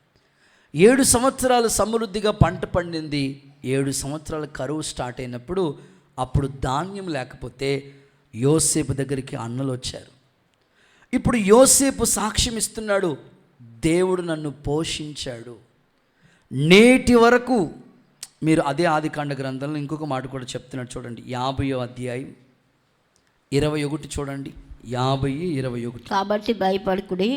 7 సంవత్సరాలు సమృద్ధిగా పంట పండింది. 7 సంవత్సరాల కరువు స్టార్ట్ అయినప్పుడు అప్పుడు ధాన్యం లేకపోతే యోసేపు దగ్గరికి అన్నలు వచ్చారు. ఇప్పుడు యోసేపు సాక్ష్యం ఇస్తున్నాడు, దేవుడు నన్ను పోషించాడు. నేటి వరకు మీరు అదే ఆదికాండ గ్రంథంలో ఇంకొక మాట కూడా చెప్తున్నాడు చూడండి, 50వ అధ్యాయం 21 చూడండి, 50:21. కాబట్టి భయపడకుడి,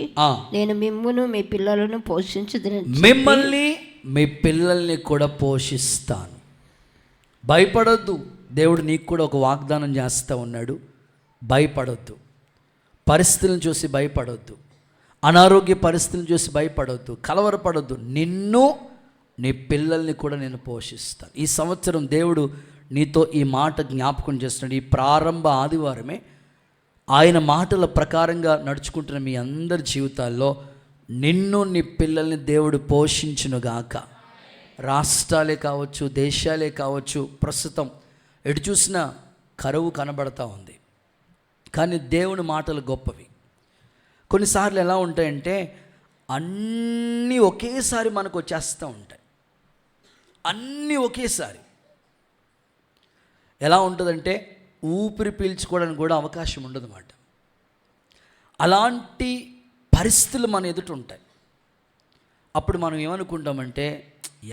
నేను మిమ్మును మీ పిల్లలను పోషించుదును. మిమ్మల్ని మీ పిల్లల్ని కూడా పోషిస్తాను. భయపడొద్దు. దేవుడు నీకు కూడా ఒక వాగ్దానం చేస్తూ ఉన్నాడు. భయపడొద్దు. పరిస్థితులను చూసి భయపడొద్దు. అనారోగ్య పరిస్థితులను చూసి భయపడొద్దు. కలవరపడొద్దు. నిన్ను, నీ పిల్లల్ని కూడా నేను పోషిస్తాను. ఈ సంవత్సరం దేవుడు నీతో ఈ మాట జ్ఞాపకం చేస్తున్నాడు. ఈ ప్రారంభ ఆదివారమే ఆయన మాటల ప్రకారంగా నడుచుకుంటున్న మీ అందరి జీవితాల్లో నిన్ను, నీ పిల్లల్ని దేవుడు పోషించునుగాక. రాష్ట్రాలే కావచ్చు, దేశాలే కావచ్చు, ప్రస్తుతం ఎటు చూసినా కరువు కనబడతా ఉంది. కానీ దేవుని మాటలు గొప్పవి. కొన్నిసార్లు ఎలా ఉంటాయంటే అన్నీ ఒకేసారి మనకు వచ్చేస్తూ ఉంటాయి. అన్నీ ఒకేసారి ఎలా ఉంటుందంటే ఊపిరి పీల్చుకోవడానికి కూడా అవకాశం ఉండదు అన్నమాట. అలాంటి పరిస్థితులు మన ఎదుట ఉంటాయి. అప్పుడు మనం ఏమనుకుంటామంటే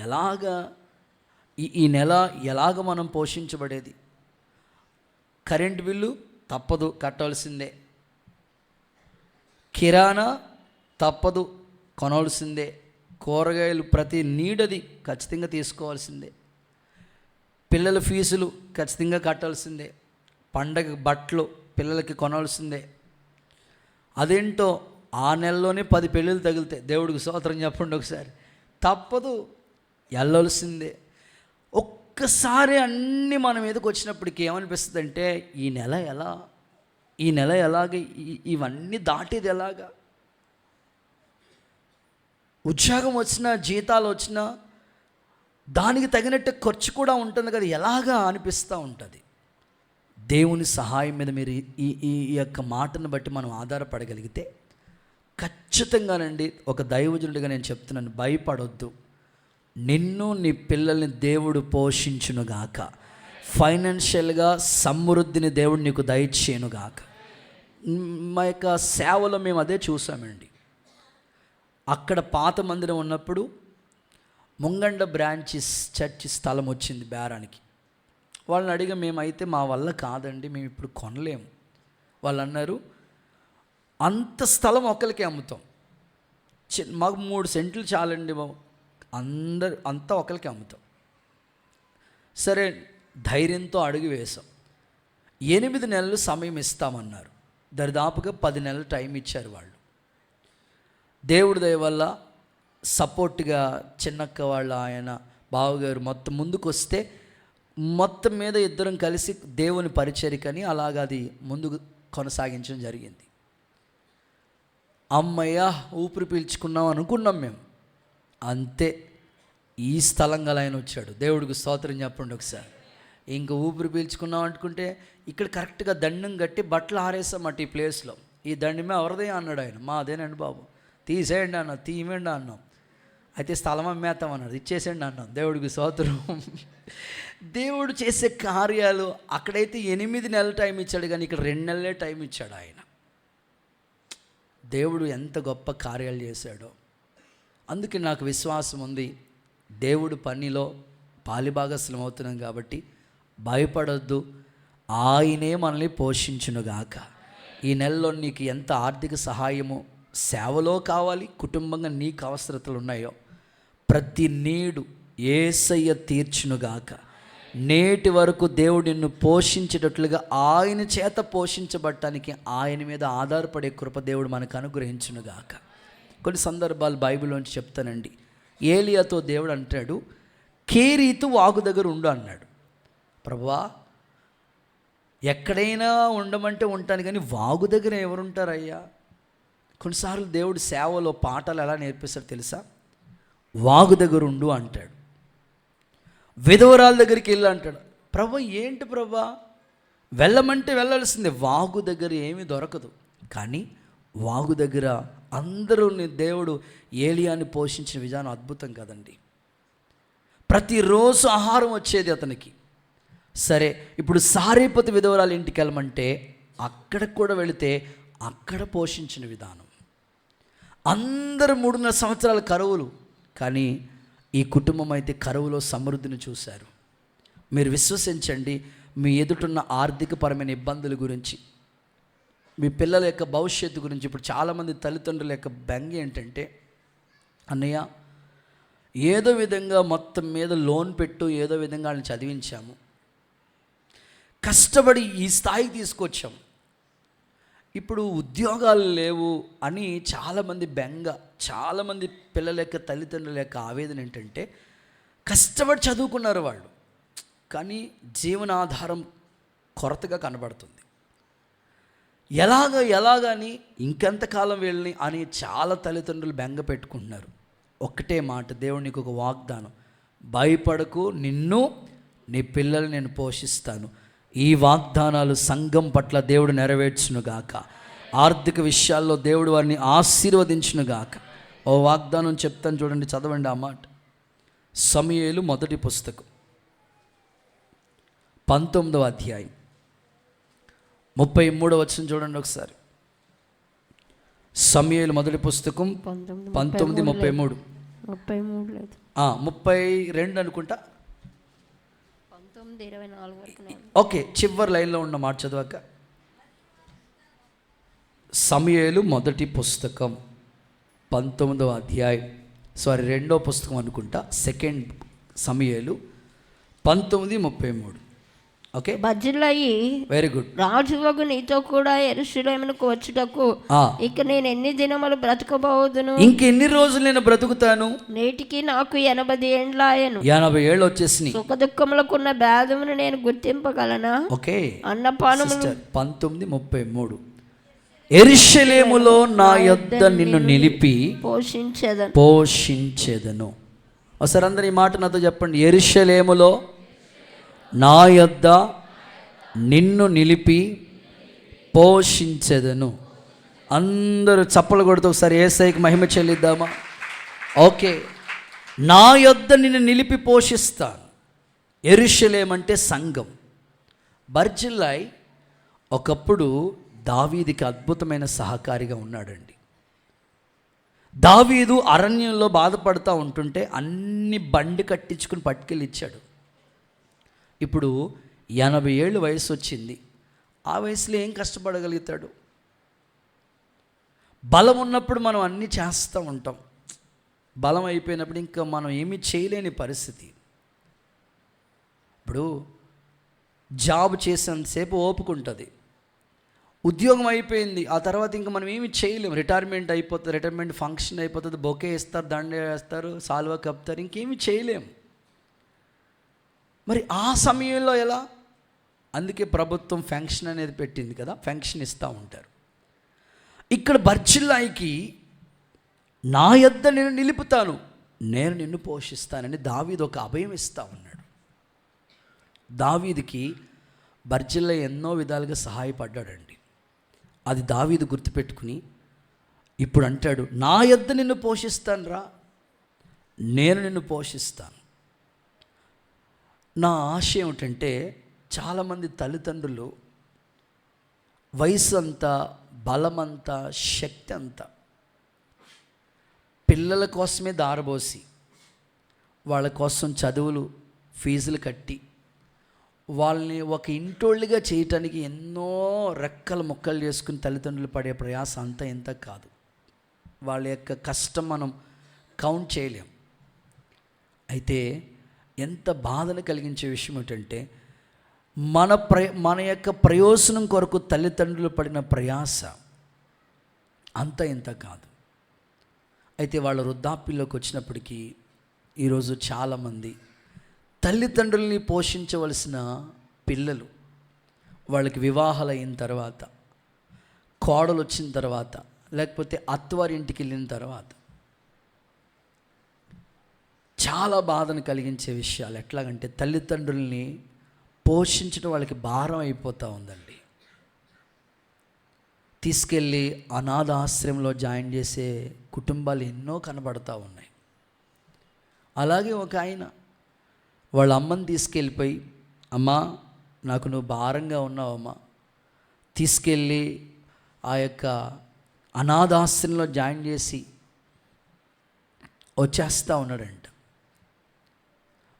ఎలాగా ఈ నెల ఎలాగ మనం పోషించబడేది? కరెంటు బిల్లు తప్పదు, కట్టవలసిందే. కిరాణా తప్పదు, కొనవలసిందే. కూరగాయలు ప్రతి నీడది ఖచ్చితంగా తీసుకోవాల్సిందే. పిల్లల ఫీజులు ఖచ్చితంగా కట్టాల్సిందే. పండగ బట్టలు పిల్లలకి కొనాల్సిందే. అదేంటో ఆ నెలలోనే 10 పెళ్ళిళ్ళు తగిలితాయి. దేవుడికి స్తోత్రం చెప్పండి ఒకసారి. తప్పదు, వెళ్ళవలసిందే. ఒక్కసారి అన్నీ మన మీదకి వచ్చినప్పటికీ ఏమనిపిస్తుంది అంటే ఈ నెల ఎలాగ ఇవన్నీ దాటేది ఎలాగా? ఉద్యోగం వచ్చినా, జీతాలు వచ్చినా దానికి తగినట్టు ఖర్చు కూడా ఉంటుంది కదా, ఎలాగా అనిపిస్తూ ఉంటుంది. దేవుని సహాయం మీద మీరు ఈ యొక్క మాటను బట్టి మనం ఆధారపడగలిగితే ఖచ్చితంగానండి, ఒక దైవజనుడిగా నేను చెప్తున్నాను, భయపడొద్దు. నిన్ను, నీ పిల్లల్ని దేవుడు పోషించునుగాక. ఫైనాన్షియల్గా సమృద్ధిని దేవుడు నీకు దయచేయునుగాక. మా యొక్క సేవలో మేము అదే చూసామండి. అక్కడ పాత మందిరం ఉన్నప్పుడు ముంగండ బ్రాంచ్ చర్చ్ స్థలం వచ్చింది బేరానికి. వాళ్ళని అడిగా, మేమైతే మా వల్ల కాదండి, మేము ఇప్పుడు కొనలేము. వాళ్ళు అన్నారు, అంత స్థలం ఒకరికే అమ్ముతాం, మాకు 3 సెంట్లు చాలండి, అంతా ఒకరికే అమ్ముతాం. సరే, ధైర్యంతో అడుగు వేసాం. 8 నెలలు సమయం ఇస్తామన్నారు. దరిదాపుగా 10 నెలలు టైం ఇచ్చారు వాళ్ళు. దేవుడి దయ వల్ల సపోర్ట్గా చిన్నక్క వాళ్ళ ఆయన బావగారు మొత్తం ముందుకు వస్తే మొత్తం మీద ఇద్దరం కలిసి దేవుని పరిచర్యకని అలాగ అది ముందుకు కొనసాగించడం జరిగింది. అమ్మయ్య ఊపిరి పీల్చుకున్నాం అనుకున్నాం మేము. అంతే, ఈ స్థలం గల ఆయన వచ్చాడు. దేవుడికి స్తోత్రం చెప్పండి ఒకసారి. ఇంకా ఊపిరి పీల్చుకున్నాం అనుకుంటే ఇక్కడ కరెక్ట్గా దండం కట్టి బట్టలు ఆరేసామట ఈ ప్లేస్లో. ఈ దండమే ఎవరిదే అన్నాడు ఆయన. మా అదేనండి బాబు, తీసేయండి అన్న, తీయండి అన్నాం. అయితే స్థలం అమ్మేస్తాం అన్నాడు, ఇచ్చేసేయండి అన్నాం. దేవుడికి స్తోత్రం. దేవుడు చేసే కార్యాలు అక్కడైతే 8 నెలలు టైం ఇచ్చాడు, కానీ ఇక్కడ 2 నెలలే టైం ఇచ్చాడు ఆయన. దేవుడు ఎంత గొప్ప కార్యాలు చేశాడో. అందుకే నాకు విశ్వాసం ఉంది, దేవుడు పనిలో పాలిభాగస్లం అవుతున్నాం కాబట్టి భయపడొద్దు, ఆయనే మనల్ని పోషించునుగాక. ఈ నెలలో నీకు ఎంత ఆర్థిక సహాయమో సేవలో కావాలి, కుటుంబంగా నీకు అవసరతలు ఉన్నాయో ప్రతి నీడు యేసయ్య తీర్చునుగాక. నేటి వరకు దేవుడు నిన్ను పోషించేటట్లుగా ఆయన చేత పోషించబడటానికి ఆయన మీద ఆధారపడే కృప దేవుడు మనకు అనుగ్రహించునుగాక. కొన్ని సందర్భాలు బైబిల్లోంచి చెప్తానండి. ఏలియాతో దేవుడు అంటాడు, కేరీతు వాగు దగ్గర ఉండు అన్నాడు. ప్రభువా, ఎక్కడైనా ఉండమంటే ఉంటాను, కానీ వాగు దగ్గర ఎవరుంటారయ్యా? కొన్నిసార్లు దేవుడు సేవలో పాఠాలు ఎలా నేర్పిస్తాడు తెలుసా? వాగు దగ్గర ఉండు అంటాడు. విధవరాల దగ్గరికి వెళ్ళి అంటాడు. ప్రభు ఏంటి ప్రభా, వెళ్ళమంటే వెళ్ళాల్సిందే. వాగు దగ్గర ఏమీ దొరకదు, కానీ వాగు దగ్గర అందరూ దేవుడు ఏలియాని పోషించిన విధానం అద్భుతం కదండి. ప్రతిరోజు ఆహారం వచ్చేది అతనికి. సరే, ఇప్పుడు సారేపతి విధవరాలు ఇంటికి వెళ్ళమంటే అక్కడికి కూడా వెళితే అక్కడ పోషించిన విధానం. అందరూ 3.5 సంవత్సరాల కరువులు, కానీ ఈ కుటుంబం అయితే కరువులో సమృద్ధిని చూశారు. మీరు విశ్వసించండి, మీ ఎదుటున్న ఆర్థికపరమైన ఇబ్బందుల గురించి, మీ పిల్లల యొక్క భవిష్యత్తు గురించి ఇప్పుడు చాలామంది తల్లిదండ్రుల యొక్క బెంగ ఏంటంటే, అన్నయ్య ఏదో విధంగా మొత్తం మీద లోన్ పెట్టు, ఏదో విధంగా వాళ్ళని చదివించాము, కష్టపడి ఈ స్థాయికి తీసుకొచ్చాము, ఇప్పుడు ఉద్యోగాలు లేవు అని చాలామంది బెంగ. చాలామంది పిల్లల యొక్క తల్లిదండ్రుల యొక్క ఆవేదన ఏంటంటే, కష్టపడి చదువుకున్నారు వాళ్ళు, కానీ జీవనాధారం కొరతగా కనబడుతుంది. ఎలాగని ఇంకెంతకాలం వీళ్ళని అని చాలా తల్లిదండ్రులు బెంగ పెట్టుకుంటున్నారు. ఒక్కటే మాట, దేవుడు నీకు ఒక వాగ్దానం, భయపడకు, నిన్ను నీ పిల్లల్ని నేను పోషిస్తాను. ఈ వాగ్దానాలు సంఘం పట్ల దేవుడు నెరవేర్చునుగాక. ఆర్థిక విషయాల్లో దేవుడు వారిని ఆశీర్వదించునుగాక. ఓ వాగ్దానం చెప్తాను చూడండి, చదవండి ఆ మాట. సమూయేలు మొదటి పుస్తకం 19వ అధ్యాయం 33వ వచనం చూడండి ఒకసారి. సమూయేలు మొదటి పుస్తకం 19:33. 32 అనుకుంటా. 19:24 ఓకే, చివరి లైన్లో ఉన్న మాట చదవాక. సమూయేలు మొదటి పుస్తకం 19వ అధ్యాయం, 2వ పుస్తకం అనుకుంటా, 2 సమూయేలు 19:33. ఓకే, బజ్జిల్లయి వెరీ గుడ్. రాజువగు నీతో కూడా యెరూషలేమునకు వచ్చుటకు ఇక నేను ఎన్ని దినములు బ్రతకబోదును? ఇంకెన్ని రోజులు నేను బ్రతుకుతాను? నేటికి నాకు 80 ఏండ్లాయను. 80 ఏళ్ళు వచ్చేసినాయి. సుఖ దుఃఖములకున్న భేదమును నేను గుర్తింపగలనా? ఓకే, అన్నపానములు 19:33. యెరూషలేములో నా యొద్ద నిన్ను నిలిపి పోషించెదను. ఒకసారి అందరు ఈ మాట నాతో చెప్పండి. యెరూషలేములో నా యొద్ద నిన్ను నిలిపి పోషించెదను. అందరూ చప్పలు కొడుతూ ఒకసారి యేసయ్యకి మహిమ చెల్లిద్దామా? ఓకే, నా యొద్ద నిన్ను నిలిపి పోషిస్తాను. యెరూషలేము అంటే సంఘం. బర్జిల్లాయ్ ఒకప్పుడు దావీదుకి అద్భుతమైన సహకారిగా ఉన్నాడండి. దావీదు అరణ్యంలో బాధపడుతూ ఉంటుంటే అన్ని బండి కట్టించుకుని పట్టుకెళ్ళి ఇచ్చాడు. ఇప్పుడు 80 ఏళ్ళు వయసు వచ్చింది. ఆ వయసులో ఏం కష్టపడగలుగుతాడు? బలం ఉన్నప్పుడు మనం అన్నీ చేస్తూ ఉంటాం, బలం అయిపోయినప్పుడు ఇంకా మనం ఏమీ చేయలేని పరిస్థితి. ఇప్పుడు జాబ్ చేసేంతసేపు ఓపుకుంటుంది. ఉద్యోగం అయిపోయింది, ఆ తర్వాత ఇంకా మనం ఏమి చేయలేం. రిటైర్మెంట్ అయిపోతుంది, రిటైర్మెంట్ ఫంక్షన్ అయిపోతుంది, బొకే ఇస్తారు, దండ వేస్తారు, సాల్వా కప్తారు, ఇంకేమి చేయలేం. మరి ఆ సమయంలో ఎలా? అందుకే ప్రభుత్వం ఫంక్షన్ అనేది పెట్టింది కదా, ఫంక్షన్ ఇస్తూ ఉంటారు. ఇక్కడ బర్జిల్లాయికి నా యొద్ద నేను నిలుపుతాను, నేను నిన్ను పోషిస్తానని దావీదు ఒక అభయం ఇస్తూ ఉన్నాడు. దావీదుకి బర్జిల్లా ఎన్నో విధాలుగా సహాయపడ్డాడండి. అది దావీదు గుర్తుపెట్టుకుని ఇప్పుడు అంటాడు, నా యొద్ద నిన్ను పోషిస్తాను రా, నేను నిన్ను పోషిస్తాను. నా ఆశ ఏమిటంటే, చాలామంది తల్లిదండ్రులు వయసు అంతా, బలమంతా, శక్తి అంతా పిల్లల కోసమే దారబోసి, వాళ్ళ కోసం చదువులు ఫీజులు కట్టి, వాళ్ళని ఒక ఇంటోళ్ళుగా చేయటానికి ఎన్నో రెక్కలు ముక్కలు చేసుకుని తల్లిదండ్రులు పడే ప్రయాస అంతా ఎంత కాదు. వాళ్ళ యొక్క కష్టం మనం కౌంట్ చేయలేం. అయితే ఎంత బాధను కలిగించే విషయం ఏంటంటే, మన యొక్క ప్రయోజనం కొరకు తల్లిదండ్రులు పడిన ప్రయాస అంత ఇంత కాదు. అయితే వాళ్ళ వృద్ధాప్యంలోకి వచ్చినప్పటికీ ఈరోజు చాలామంది తల్లిదండ్రుల్ని పోషించవలసిన పిల్లలు, వాళ్ళకి వివాహాలు అయిన తర్వాత, కోడలు వచ్చిన తర్వాత, లేకపోతే అత్తవారింటికి వెళ్ళిన తర్వాత చాలా బాధను కలిగించే విషయాలు. ఎట్లాగంటే తల్లిదండ్రుల్ని పోషించడం వాళ్ళకి భారం అయిపోతూ ఉందండి. తీసుకెళ్ళి అనాథ ఆశ్రయంలో జాయిన్ చేసే కుటుంబాలు ఎన్నో కనబడతా ఉన్నాయి. అలాగే ఒక ఆయన వాళ్ళ అమ్మని తీసుకెళ్ళిపోయి, అమ్మా నాకు నువ్వు భారంగా ఉన్నావమ్మా, తీసుకెళ్ళి ఆ యొక్క అనాథాశ్రయంలో జాయిన్ చేసి వచ్చేస్తూ ఉన్నాడంట.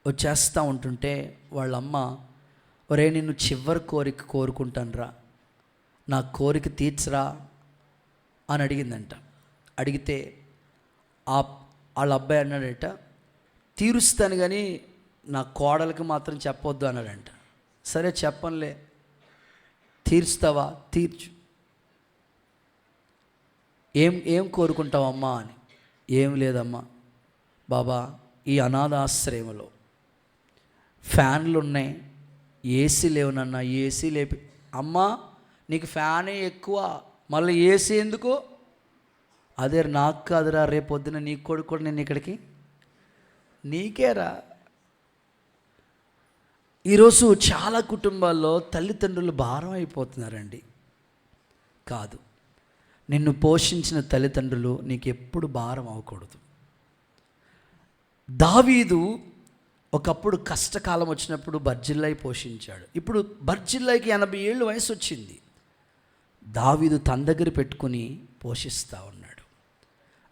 వచ్చేస్తూ ఉంటుంటే వాళ్ళమ్మ, ఒరే నిన్ను చివరి కోరిక కోరుకుంటానురా, నా కోరిక తీర్చరా అని అడిగిందంట. అడిగితే వాళ్ళ అబ్బాయి అన్నాడట, తీరుస్తాను కానీ నా కోడలికి మాత్రం చెప్పొద్దు అన్నాడంట. సరే చెప్పనులే, తీర్చుతావా, తీర్చు, ఏం కోరుకుంటావమ్మా అని. ఏం లేదమ్మా బాబా, ఈ అనాథాశ్రయంలో ఫ్యాన్లు ఉన్నాయి, ఏసీ లేవునన్నా, ఏసీ లేపి. అమ్మా నీకు ఫ్యానే ఎక్కువ, మళ్ళీ ఏసీ ఎందుకు? అదే నాకు కాదురా, రేపొద్దున నీ కొడుకు కూడా నేను ఇక్కడికి నీకేరా. ఈరోజు చాలా కుటుంబాల్లో తల్లిదండ్రులు భారం అయిపోతున్నారండి. కాదు, నిన్ను పోషించిన తల్లిదండ్రులు నీకు ఎప్పుడు భారం అవ్వకూడదు. దావీదు ఒకప్పుడు కష్టకాలం వచ్చినప్పుడు బర్జిల్లాయి పోషించాడు. ఇప్పుడు బర్జిల్లాయికి 80 ఏళ్ళు వయసు వచ్చింది. దావీదు తన దగ్గర పెట్టుకుని పోషిస్తూ ఉన్నాడు.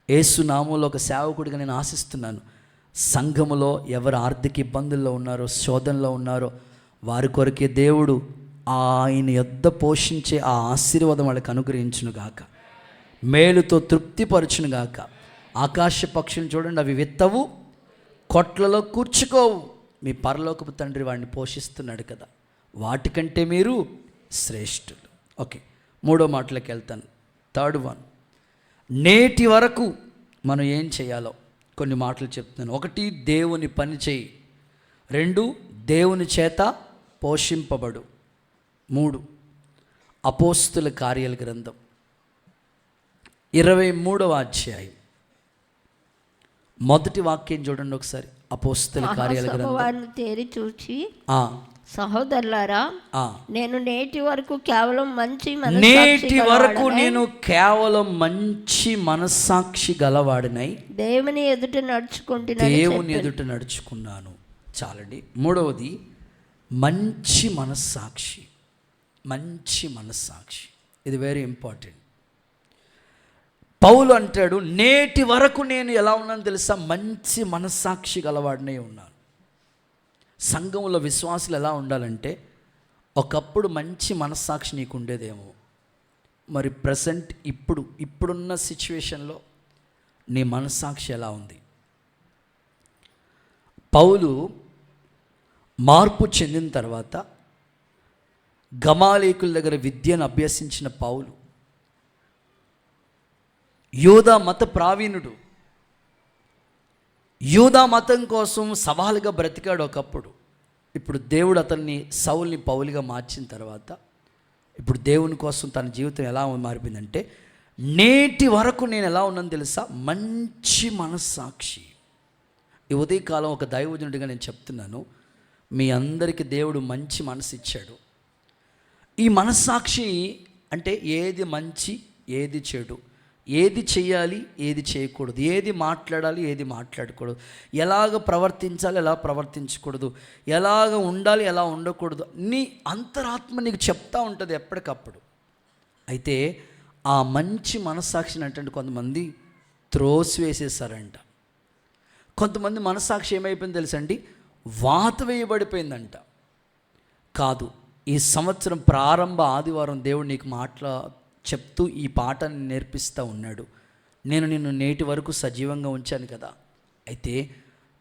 యేసు నామంలో ఒక సేవకుడిగా నేను ఆశిస్తున్నాను, సంఘములో ఎవరు ఆర్థిక ఇబ్బందుల్లో ఉన్నారో, శోధనలో ఉన్నారో, వారి కొరకే దేవుడు ఆయన యొద్ద పోషించే ఆ ఆశీర్వాదం వాళ్ళకి అనుగ్రహించునుగాక, మేలుతో తృప్తిపరచునుగాక. ఆకాశ పక్షులను చూడండి, అవి విత్తవు, కొట్లలో కూర్చుకోవు, మీ పరలోకపు తండ్రి వాడిని పోషిస్తున్నాడు కదా, వాటికంటే మీరు శ్రేష్ఠులు. ఓకే, 3వ మాటలోకి వెళ్తాను. 3rd one, నేటి వరకు మనం ఏం చేయాలో కొన్ని మాటలు చెప్తున్నాను. 1, దేవుని పని చేయి. 2, దేవుని చేత పోషింపబడు. 3, అపోస్తుల కార్యాల గ్రంథం 23వ అధ్యాయం మొదటి వాక్యం చూడండి ఒకసారి. అపోస్తుల కార్యాల గ్రంథం తేరి చూచి, సహోదరులారా, నేను నేటి వరకు కేవలం మంచి మనస్సాక్షి గలవాడినై దేవుని ఎదుట నడుచుకున్నాను. చాలండి. 3వది మంచి మనస్సాక్షి. ఇది వెరీ ఇంపార్టెంట్. పౌలు అంటాడు, నేటి వరకు నేను ఎలా ఉన్నాను తెలుసా? మంచి మనస్సాక్షి గలవాడినే ఉన్నాను. సంఘంలో విశ్వాసులు ఎలా ఉండాలంటే, ఒకప్పుడు మంచి మనస్సాక్షి నీకు ఉండేదేమో, మరి ప్రజెంట్ ఇప్పుడున్న సిచ్యువేషన్లో నీ మనస్సాక్షి ఎలా ఉంది? పౌలు మార్పు చెందిన తర్వాత గమాలీకుల దగ్గర విద్యను అభ్యసించిన పౌలు, యూదా మత ప్రావీణుడు, యూదా మతం కోసం సవాలుగా బ్రతికాడు ఒకప్పుడు. ఇప్పుడు దేవుడు అతన్ని సౌల్ని పౌలుగా మార్చిన తర్వాత ఇప్పుడు దేవుని కోసం తన జీవితం ఎలా మారిపోయిందంటే, నేటి వరకు నేను ఎలా ఉన్నాను తెలుసా? మంచి మనస్సాక్షి. ఈ ఉదయకాలం ఒక దైవజనుడిగా నేను చెప్తున్నాను, మీ అందరికీ దేవుడు మంచి మనసు ఇచ్చాడు. ఈ మనస్సాక్షి అంటే ఏది మంచి, ఏది చెడు, ఏది చేయాలి, ఏది చేయకూడదు, ఏది మాట్లాడాలి, ఏది మాట్లాడకూడదు, ఎలాగ ప్రవర్తించాలి, ఎలా ప్రవర్తించకూడదు, ఎలాగ ఉండాలి, ఎలా ఉండకూడదు, నీ అంతరాత్మ నీకు చెప్తా ఉంటుంది ఎప్పటికప్పుడు. అయితే ఆ మంచి మనస్సాక్షిని అంటే కొంతమంది త్రోసివేసేసారంట. కొంతమంది మనస్సాక్షి ఏమైపోయింది తెలుసండి? వాత వేయబడిపోయిందంట. కాదు, ఈ సంవత్సరం ప్రారంభ ఆదివారం దేవుడు నీకు చెప్తూ ఈ పాఠాన్ని నేర్పిస్తూ ఉన్నాడు. నేను నిన్ను నేటి వరకు సజీవంగా ఉంచాను కదా, అయితే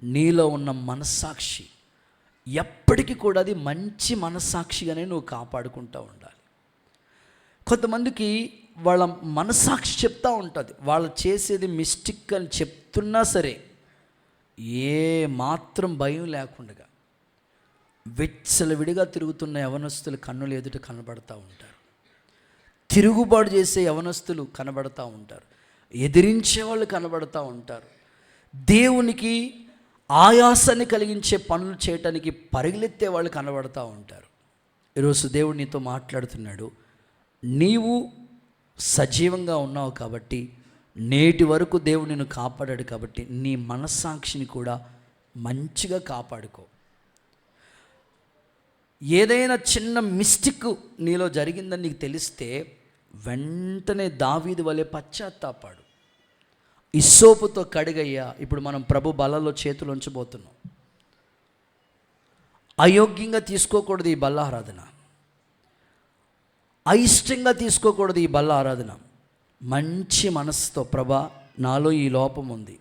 నీలో ఉన్న మనస్సాక్షి ఎప్పటికీ కూడా అది మంచి మనస్సాక్షిగానే నువ్వు కాపాడుకుంటూ ఉండాలి. కొంతమందికి వాళ్ళ మనస్సాక్షి చెప్తూ ఉంటుంది, వాళ్ళు చేసేది మిస్టేక్ అని చెప్తున్నా సరే ఏ మాత్రం భయం లేకుండా విచ్చలవిడిగా తిరుగుతున్న యవనస్తులు కన్నులు ఎదుట కనబడతా ఉంటారు. తిరుగుబాటు చేసే యవనస్తులు కనబడతా ఉంటారు. ఎదిరించే వాళ్ళు కనబడతా ఉంటారు. దేవునికి ఆయాసాన్ని కలిగించే పనులు చేయటానికి పరిగెత్తే వాళ్ళు కనబడతా ఉంటారు. ఈరోజు దేవుడు నీతో మాట్లాడుతున్నాడు. నీవు సజీవంగా ఉన్నావు కాబట్టి, నేటి వరకు దేవుడు నిన్ను కాపాడాడు కాబట్టి నీ మనస్సాక్షిని కూడా మంచిగా కాపాడుకో. ఏదైనా చిన్న మిస్టేక్ నీలో జరిగిందని నీకు తెలిస్తే వెంటనే దావీదు వలె పశ్చాత్తాపాడు. ఇస్సోపుతో కడిగయ్యా. ఇప్పుడు మనం ప్రభు బలలో చేతులు ఉంచబోతున్నాం. అయోగ్యంగా తీసుకోకూడదు ఈ బల్ల ఆరాధన, అయిష్టంగా తీసుకోకూడదు ఈ బల్ల ఆరాధన. మంచి మనసుతో, ప్రభా నాలో ఈ లోపం ఉంది,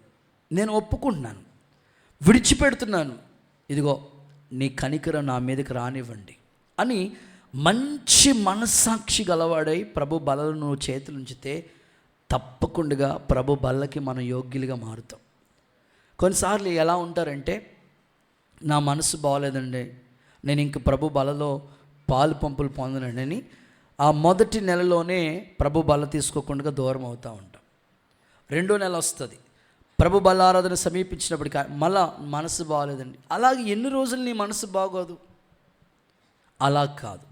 నేను ఒప్పుకుంటున్నాను, విడిచిపెడుతున్నాను, ఇదిగో నీ కనికరం నా మీదకి రానివ్వండి అని మంచి మనస్సాక్షి గలవాడై ప్రభు బలను నువ్వు చేతులు ఉంచితే తప్పకుండా ప్రభు బల్లకి మనం యోగ్యులుగా మారుతాం. కొన్నిసార్లు ఎలా ఉంటారంటే, నా మనసు బాగోలేదండి, నేను ఇంక ప్రభు బలలో పాలు పంపులు పొందనండి, ఆ మొదటి నెలలోనే ప్రభు బల తీసుకోకుండా దూరం అవుతూ ఉంటాం. రెండో నెల వస్తుంది, ప్రభు బల ఆరాధన సమీపించినప్పటికీ మళ్ళా మనసు బాగోలేదండి. అలాగే ఎన్ని రోజులు నీ మనసు బాగోదు? అలా కాదు,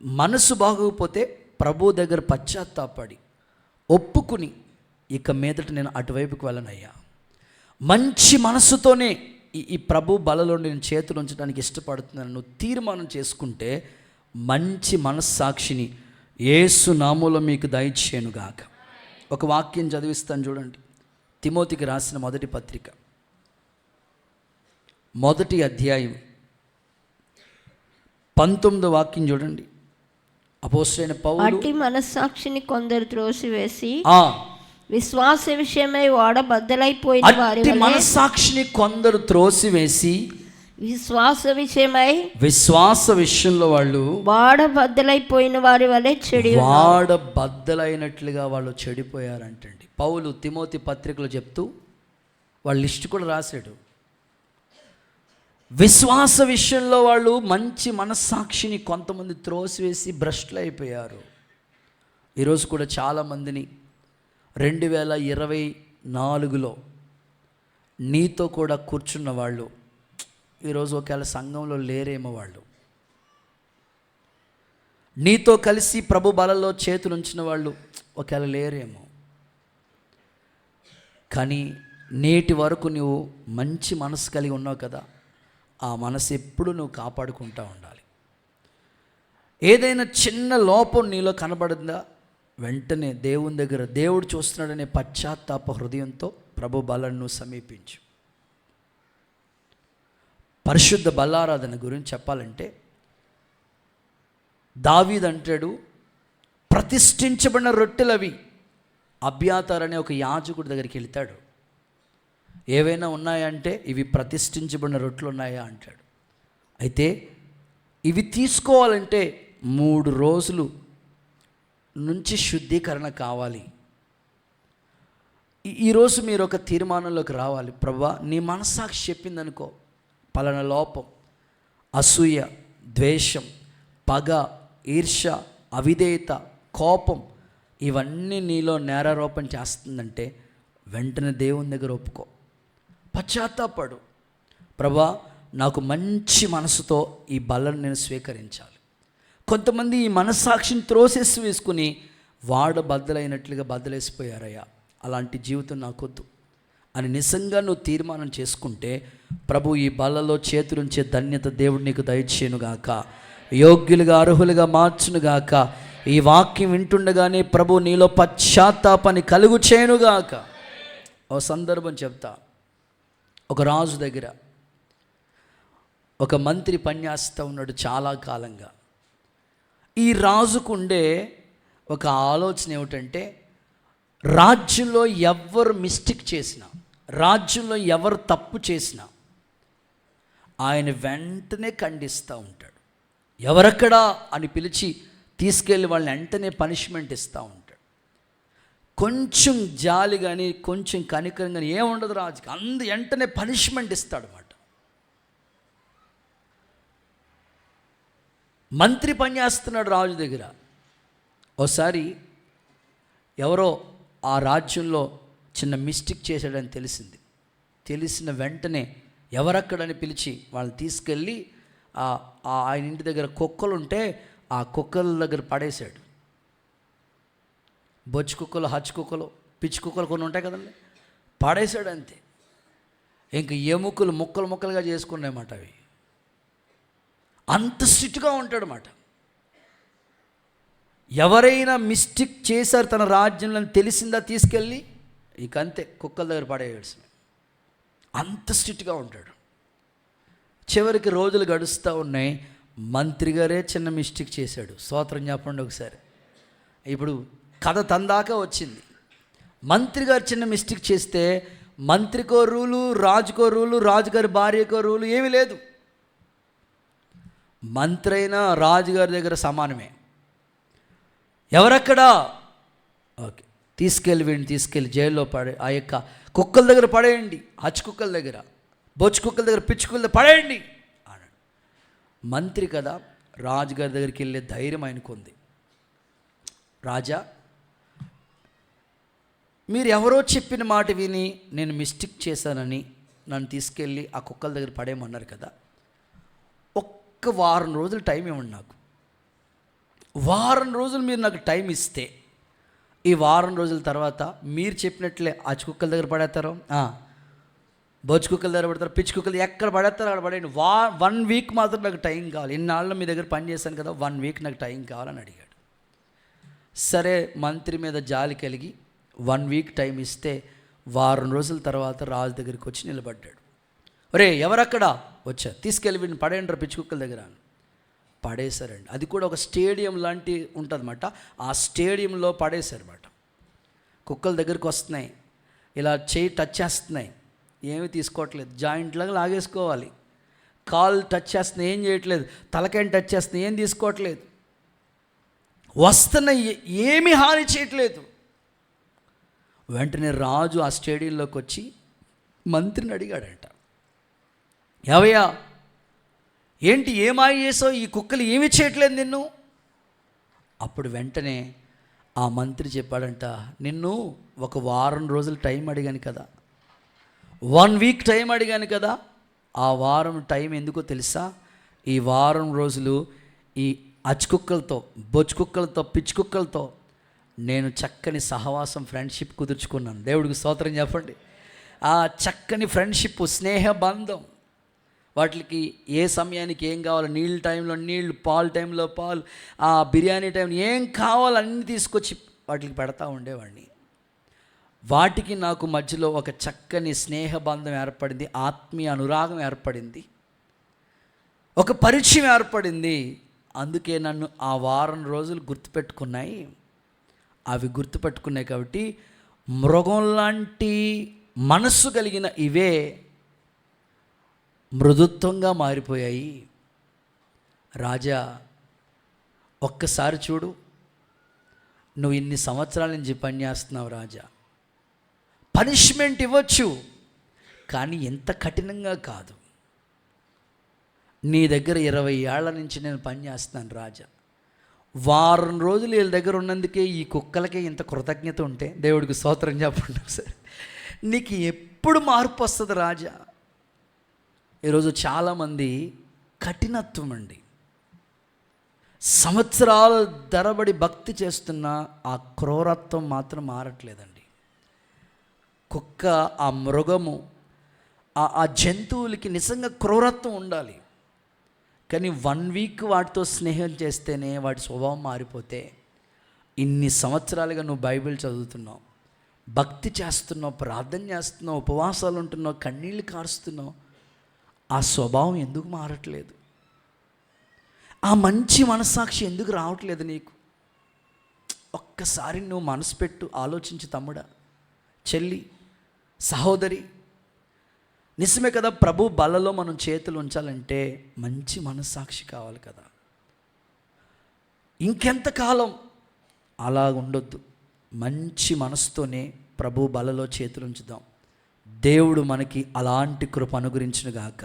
మనసు బాగోకపోతే ప్రభు దగ్గర పశ్చాత్తాపడి ఒప్పుకుని ఇక మీదట నేను అటువైపుకి వెళ్ళనయ్యా, మంచి మనసుతోనే ఈ ప్రభు బలలో నేను చేతులు ఉంచడానికి ఇష్టపడుతున్నాను నువ్వు తీర్మానం చేసుకుంటే మంచి మనస్సాక్షిని యేసు నామములో మీకు దయచేయునుగాక. ఒక వాక్యం చదివిస్తాను చూడండి. తిమోతికి రాసిన మొదటి పత్రిక 1వ అధ్యాయం 19వ వాక్యం చూడండి. అపోస్తలుడైన పౌలు, అట్టి మనస్సాక్షిని కొందరు త్రోసివేసి విశ్వాస విషయమై వాడబద్దలైపోయిన వారి వలె, మనస్సాక్షిని కొందరు త్రోసివేసి విశ్వాస విషయంలో వాళ్ళు వాడబద్దలైపోయిన వారి వలె వాడబద్దలైనట్లుగా వాళ్ళు చెడిపోయారంటండి. పౌలు తిమోతి పత్రికలో చెప్తూ వాళ్ళ లిస్ట్ కూడా రాశాడు. విశ్వాస విషయంలో వాళ్ళు మంచి మనస్సాక్షిని కొంతమంది త్రోసివేసి భ్రష్టులు అయిపోయారు. ఈరోజు కూడా చాలామందిని 2024లో నీతో కూడా కూర్చున్న వాళ్ళు ఈరోజు ఒకవేళ సంఘంలో లేరేమో, వాళ్ళు నీతో కలిసి ప్రభు బలలో చేతులు ఉంచిన వాళ్ళు ఒకవేళ లేరేమో. కానీ నేటి వరకు నువ్వు మంచి మనసు కలిగి ఉన్నావు కదా, ఆ మనసు ఎప్పుడు నువ్వు కాపాడుకుంటూ ఉండాలి. ఏదైనా చిన్న లోపం నీలో కనబడిందా, వెంటనే దేవుని దగ్గర దేవుడు చూస్తున్నాడనే పశ్చాత్తాప హృదయంతో ప్రభు బలను నువ్వు సమీపించు. పరిశుద్ధ బల్లారాధన గురించి చెప్పాలంటే దావీదు అంటాడు, ప్రతిష్ఠించబడిన రొట్టెలవి. అబ్యాతార్ అనే ఒక యాజకుడి దగ్గరికి వెళ్తాడు, ఏవైనా ఉన్నాయంటే ఇవి ప్రతిష్ఠించబడిన రొట్టెలు ఉన్నాయా అంటాడు. అయితే ఇవి తీసుకోవాలంటే 3 రోజులు నుంచి శుద్ధీకరణ కావాలి. ఈరోజు మీరు ఒక తీర్మానంలోకి రావాలి. ప్రభువా, నీ మనస్సాక్షి చెప్పిందనుకో, పలానా లోపం, అసూయ, ద్వేషం, పగ, ఈర్ష్య, అవిధేయత, కోపం ఇవన్నీ నీలో నేరారోపణ చేస్తుందంటే వెంటనే దేవుని దగ్గర ఒప్పుకో, పశ్చాత్తాపడు. ప్రభువా, నాకు మంచి మనసుతో ఈ బలను నేను స్వీకరించాలి. కొంతమంది ఈ మనస్సాక్షిని త్రోసేసి వేసుకుని బద్దలైనట్లుగా బద్దలేసిపోయారయ్యా, అలాంటి జీవితం నాకొద్దు అని నిజంగా నువ్వు తీర్మానం చేసుకుంటే ప్రభు ఈ బలలో చేతులుంచే ధన్యత దేవుడు నీకు దయచేయునుగాక, యోగ్యులుగా అర్హులుగా మార్చునుగాక. ఈ వాక్యం వింటుండగానే ప్రభు నీలో పశ్చాత్తాపాన్ని కలుగు చేయనుగాక. ఓ సందర్భం చెప్తా. ఒక రాజు దగ్గర ఒక మంత్రి పనిచేస్తూ ఉన్నాడు చాలా కాలంగా. ఈ రాజుకుండే ఒక ఆలోచన ఏమిటంటే, రాజ్యంలో ఎవరు మిస్టేక్ చేసినా, రాజ్యంలో ఎవరు తప్పు చేసినా ఆయన వెంటనే ఖండిస్తూ ఉంటాడు. ఎవరక్కడా అని పిలిచి తీసుకెళ్ళి వాళ్ళని వెంటనే పనిష్మెంట్ ఇస్తూ ఉంటాడు. కొంచెం జాలి కానీ కొంచెం కనికరం కానీ ఏముండదు రాజుకి, వెంటనే పనిష్మెంట్ ఇస్తాడు అన్నమాట. మంత్రి పనిచేస్తున్నాడు రాజు దగ్గర. ఓసారి ఎవరో ఆ రాజ్యంలో చిన్న మిస్టేక్ చేశాడని తెలిసిన వెంటనే ఎవరక్కడని పిలిచి వాళ్ళని తీసుకెళ్ళి ఆయన ఇంటి దగ్గర కుక్కలు ఉంటే ఆ కుక్కల దగ్గర పడేశాడు. బొచ్చు కుక్కలు, హచ్ కుక్కలు, పిచ్చి కుక్కలు కొన్ని ఉంటాయి కదండి, పడేశాడు అంతే. ఇంక ఎముకలు ముక్కలు ముక్కలుగా చేసుకున్నాయన్నమాట. అవి అంత స్ట్రిక్ట్గా ఉంటాడన్నమాట. ఎవరైనా మిస్టేక్ చేశారు తన రాజ్యంలో తెలిసిందా తీసుకెళ్ళి ఇక అంతే కుక్కల దగ్గర పడేయాల్సిన, అంత స్ట్రిక్ట్గా ఉంటాడు. చివరికి రోజులు గడుస్తూ ఉన్నాయి. మంత్రి గారే చిన్న మిస్టేక్ చేశాడు. స్తోత్రం చెప్పండి ఒకసారి. ఇప్పుడు కథ తందాకా వచ్చింది. మంత్రి గారు చిన్న మిస్టేక్ చేస్తే మంత్రికో రూలు, రాజుకో రూలు, రాజుగారి భార్యకో రూలు ఏమీ లేదు. మంత్రి అయినా రాజుగారి దగ్గర సమానమే. ఎవరక్కడా? ఓకే, తీసుకెళ్ళి జైల్లో ఆ యొక్క కుక్కల దగ్గర పడేయండి, హచ్ కుక్కల దగ్గర, బొచ్చు కుక్కల దగ్గర, పిచ్చి కుక్కల దగ్గర పడేయండి అన్నాడు. మంత్రి కదా, రాజుగారి దగ్గరికి వెళ్ళే ధైర్యం ఆయనకుంది. రాజా, మీరు ఎవరో చెప్పిన మాట విని నేను మిస్టేక్ చేశానని నన్ను తీసుకెళ్ళి ఆ కుక్కల దగ్గర పడేయమన్నారు కదా, ఒక్క వారం రోజులు టైం ఇవ్వండి నాకు. వారం రోజులు మీరు నాకు టైం ఇస్తే ఈ వారం రోజుల తర్వాత మీరు చెప్పినట్లే హచ్ కుక్కల దగ్గర పడేస్తారో, బొచ్చు కుక్కల దగ్గర పడతారు, పిచ్చి కుక్కలు ఎక్కడ పడేస్తారో అక్కడ పడేయండి. 1 వీక్ మాత్రం నాకు టైం కావాలి. ఇన్నాళ్ళు మీ దగ్గర పని చేశాను కదా, 1 వీక్ నాకు టైం కావాలని అడిగాడు. సరే, మంత్రి మీద జాలి కలిగి 1 వీక్ టైం ఇస్తే వారం రోజుల తర్వాత రాజు దగ్గరికి వచ్చి నిలబడ్డాడు. ఒరే ఎవరక్కడ? వచ్చా, తీసుకెళ్ళి వీడిని పడేయండి పిచ్చి కుక్కల దగ్గర అని. పడేశారండి. అది కూడా ఒక స్టేడియం లాంటి ఉంటుందన్నమాట. ఆ స్టేడియంలో పడేశారన్నమాట. కుక్కల దగ్గరికి వస్తున్నాయి, ఇలా చేయి టచ్ చేస్తున్నాయి, ఏమీ తీసుకోవట్లేదు, జాయింట్ లాగా లాగేసుకోవాలి. కాలు టచ్ చేస్తున్నాయి, ఏం చేయట్లేదు. తలకాయని టచ్ చేస్తున్నాయి, ఏం తీసుకోవట్లేదు. వస్తున్నాయి, ఏమీ హాని చేయట్లేదు. వెంటనే రాజు ఆ స్టేడియంలోకి వచ్చి మంత్రిని అడిగాడంట, ఏవయ్యా ఏంటి ఏమాయి చేసావు, ఈ కుక్కలు ఏమీ చేయట్లేదు నిన్ను. అప్పుడు వెంటనే ఆ మంత్రి చెప్పాడంట, నిన్ను ఒక వారం రోజులు టైం అడిగాను కదా, 1 వీక్ టైం అడిగాను కదా, ఆ వారం టైం ఎందుకో తెలుసా? ఈ వారం రోజులు ఈ హచ్ కుక్కలతో, బొచ్చు కుక్కలతో, పిచ్చి కుక్కలతో నేను చక్కని సహవాసం, ఫ్రెండ్షిప్ కుదుర్చుకున్నాను. దేవుడికి స్తోత్రం చెప్పండి. ఆ చక్కని ఫ్రెండ్షిప్, స్నేహ బంధం, వాటికి ఏ సమయానికి ఏం కావాలో, నీళ్ళ టైంలో నీళ్ళు, పాలు టైంలో పాలు, ఆ బిర్యానీ టైంలో ఏం కావాలో అన్నీ తీసుకొచ్చి వాటికి పెడతా ఉండేవాడిని. వాటికి నాకు మధ్యలో ఒక చక్కని స్నేహబంధం ఏర్పడింది, ఆత్మీయ అనురాగం ఏర్పడింది, ఒక పరిచయం ఏర్పడింది. అందుకే నన్ను ఆ వారం రోజులు గుర్తుపెట్టుకున్నాయి. అవి గుర్తుపెట్టుకున్నాయి కాబట్టి మృగం లాంటి మనస్సు కలిగిన ఇవే మృదుత్వంగా మారిపోయాయి. రాజా, ఒక్కసారి చూడు, నువ్వు ఇన్ని సంవత్సరాల నుంచి పని చేస్తున్నావు రాజా, పనిష్మెంట్ ఇవ్వచ్చు కానీ ఎంత కఠినంగా కాదు. నీ దగ్గర 20 ఏళ్ల నుంచి నేను పని చేస్తున్నాను రాజా, వారం రోజులు వీళ్ళ దగ్గర ఉన్నందుకే ఈ కుక్కలకే ఇంత కృతజ్ఞత ఉంటే దేవుడికి స్తోత్రం చెప్పండి సార్. నీకు ఎప్పుడు మార్పు వస్తుంది రాజా? ఈరోజు చాలామంది కఠినత్వం అండి, సంవత్సరాల తరబడి భక్తి చేస్తున్న ఆ క్రూరత్వం మాత్రం మారట్లేదండి. కుక్క, ఆ మృగము, ఆ జంతువులకి నిజంగా క్రూరత్వం ఉండాలి, కానీ 1 వీక్ వాటితో స్నేహం చేస్తేనే వాటి స్వభావం మారిపోతే, ఇన్ని సంవత్సరాలుగా నువ్వు బైబిల్ చదువుతున్నావు, భక్తి చేస్తున్నావు, ప్రార్థన చేస్తున్నావు, ఉపవాసాలు ఉంటున్నావు, కన్నీళ్ళు కారుస్తున్నావు, ఆ స్వభావం ఎందుకు మారట్లేదు? ఆ మంచి మనస్సాక్షి ఎందుకు రావట్లేదు నీకు? ఒక్కసారి నువ్వు మనసు పెట్టు, ఆలోచించు తమ్ముడా, చెల్లి, సహోదరి. నిజమే కదా, ప్రభు బలలో మనం చేతులు ఉంచాలంటే మంచి మనస్సాక్షి కావాలి కదా. ఇంకెంతకాలం అలా ఉండొద్దు, మంచి మనసుతోనే ప్రభు బలలో చేతులు ఉంచుదాం. దేవుడు మనకి అలాంటి కృప అనుగ్రహించునుగాక.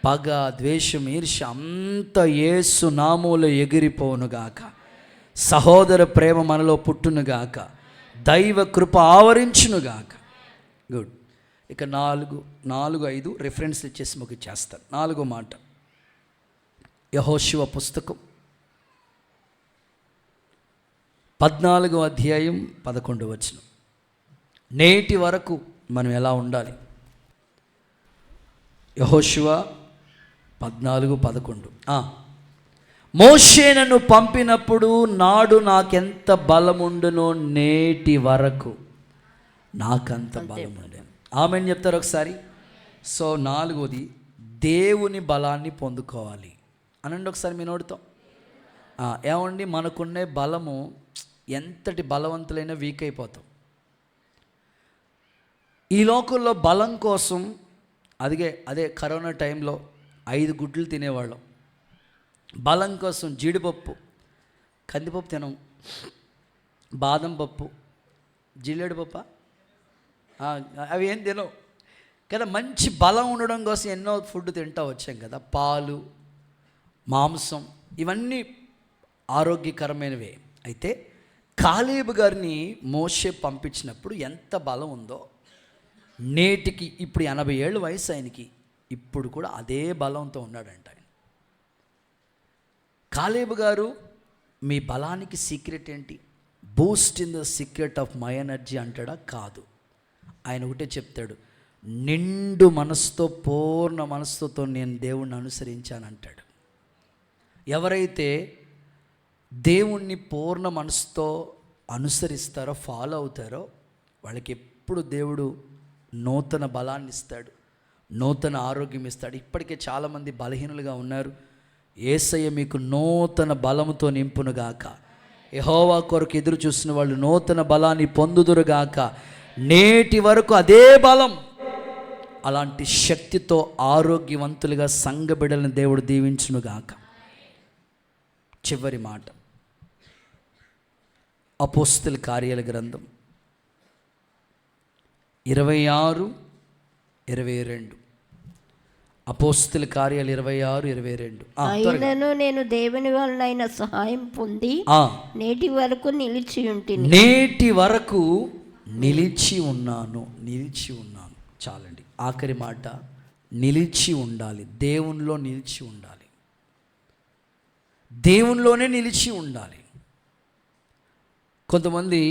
పగ, ద్వేషం, ఈర్ష్య అంత యేసు నామములో ఎగిరిపోవునుగాక. సహోదర ప్రేమ మనలో పుట్టునుగాక. దైవ కృప ఆవరించునుగాక. గుడ్. ఇక 4-5 రిఫరెన్స్ ఇచ్చేసి ముగిచ్చేస్తాను. 4వ మాట, యెహోషువ పుస్తకం 14వ అధ్యాయం 11వ వచనం. నేటి వరకు మనం ఎలా ఉండాలి? యెహోషువ 14:11. మోషే నన్ను పంపినప్పుడు నాడు నాకెంత బలముండునో నేటి వరకు నాకంత బలం ఉండేది. ఆమెను చెప్తారు ఒకసారి. సో 4వది, దేవుని బలాన్ని పొందుకోవాలి అనండి ఒకసారి మీ నోటితో. ఏమండి, మనకున్నే బలము, ఎంతటి బలవంతులైనా వీక్ అయిపోతాం. ఈ లోకంలో బలం కోసం అదే కరోనా టైంలో 5 గుడ్లు తినేవాళ్ళం. బలం కోసం జీడిపప్పు, కందిపప్పు తినం, బాదం పప్పు, జిల్లేడు పప్పు, అవి ఏం తినవు కదా. మంచి బలం ఉండడం కోసం ఎన్నో ఫుడ్ తింటూ వచ్చాం కదా. పాలు, మాంసం, ఇవన్నీ ఆరోగ్యకరమైనవే. అయితే కాలేబు గారిని మోషే పంపించినప్పుడు ఎంత బలం ఉందో, నేటికి ఇప్పుడు 80 ఏళ్ళ వయసు ఆయనకి, ఇప్పుడు కూడా అదే బలంతో ఉన్నాడంట ఆయన. కాలేబు గారు, మీ బలానికి సీక్రెట్ ఏంటి? Boost in the secret of my energy అంటాడా? కాదు. ఆయన ఒకటే చెప్తాడు, నిండు మనసుతో, పూర్ణ మనసుతో నేను దేవుణ్ణి అనుసరించానంటాడు. ఎవరైతే దేవుణ్ణి పూర్ణ మనసుతో అనుసరిస్తారో, ఫాలో అవుతారో, వాళ్ళకి ఎప్పుడు దేవుడు నూతన బలాన్ని ఇస్తాడు, నూతన ఆరోగ్యం ఇస్తాడు. ఇప్పటికే చాలామంది బలహీనులుగా ఉన్నారు. యేసయ్య మీకు నూతన బలముతో నింపునుగాక. యెహోవా కొరకు ఎదురు చూసిన వాళ్ళు నూతన బలాన్ని పొందుదురుగాక. నేటి వరకు అదే బలం, అలాంటి శక్తితో ఆరోగ్యవంతులుగా సంఘ బిడ్డలను దేవుడు దీవించునుగాక. చివరి మాట, అపోస్తల కార్యాల గ్రంథం 26-22. అపోస్తల కార్యాలు 26-22. అయినను నేను దేవుని వలన సహాయం పొంది నేటి వరకు నిలిచి ఉంటిని. నేటి వరకు నిలిచి ఉన్నాను. చాలండి. ఆఖరి మాట, నిలిచి ఉండాలి. దేవునిలో నిలిచి ఉండాలి. దేవునిలోనే నిలిచి ఉండాలి. కొంతమంది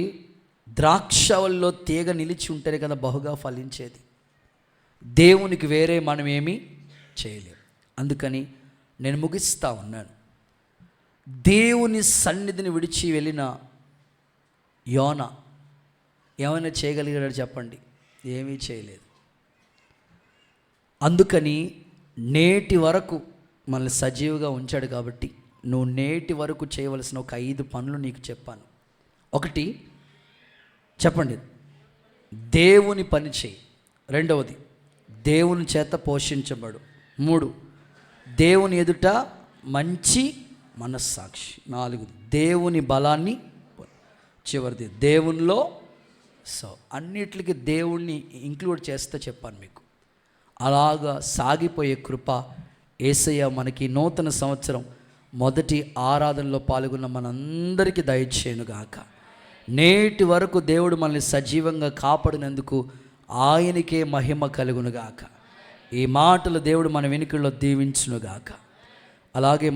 ద్రాక్షవల్లో తీగ నిలిచి ఉంటేనే కదా బహుగా ఫలించేది. దేవునికి వేరే మనం ఏమీ చేయలేం. అందుకని నేను ముగిస్తా ఉన్నాను. దేవుని సన్నిధిని విడిచి వెళ్ళిన యోనా ఏమైనా చేయగలిగాడు చెప్పండి? ఏమీ చేయలేదు. అందుకని నేటి వరకు మనల్ని సజీవుగా ఉంచాడు కాబట్టి నువ్వు నేటి వరకు చేయవలసిన ఒక 5 పనులు నీకు చెప్పాను. 1, చెప్పండి, దేవుని పని చేయి. 2వది, దేవుని చేత పోషించబడు. 3, దేవుని ఎదుట మంచి మనస్సాక్షి. 4 దేవుని బలాన్ని, చివరిది దేవునిలో. సో అన్నిటికీ దేవుణ్ణి ఇంక్లూడ్ చేస్తే చెప్పాను మీకు. అలాగా సాగిపోయే కృప యేసయ్య మనకి నూతన సంవత్సరం మొదటి ఆరాధనలో పాల్గొన్న మనందరికీ దయచేయునుగాక. నేటి వరకు దేవుడు మనల్ని సజీవంగా కాపాడినందుకు ఆయనకే మహిమ కలుగునుగాక. ఈ మాటలు దేవుడు మన వెనుకల్లో దీవించునుగాక. అలాగే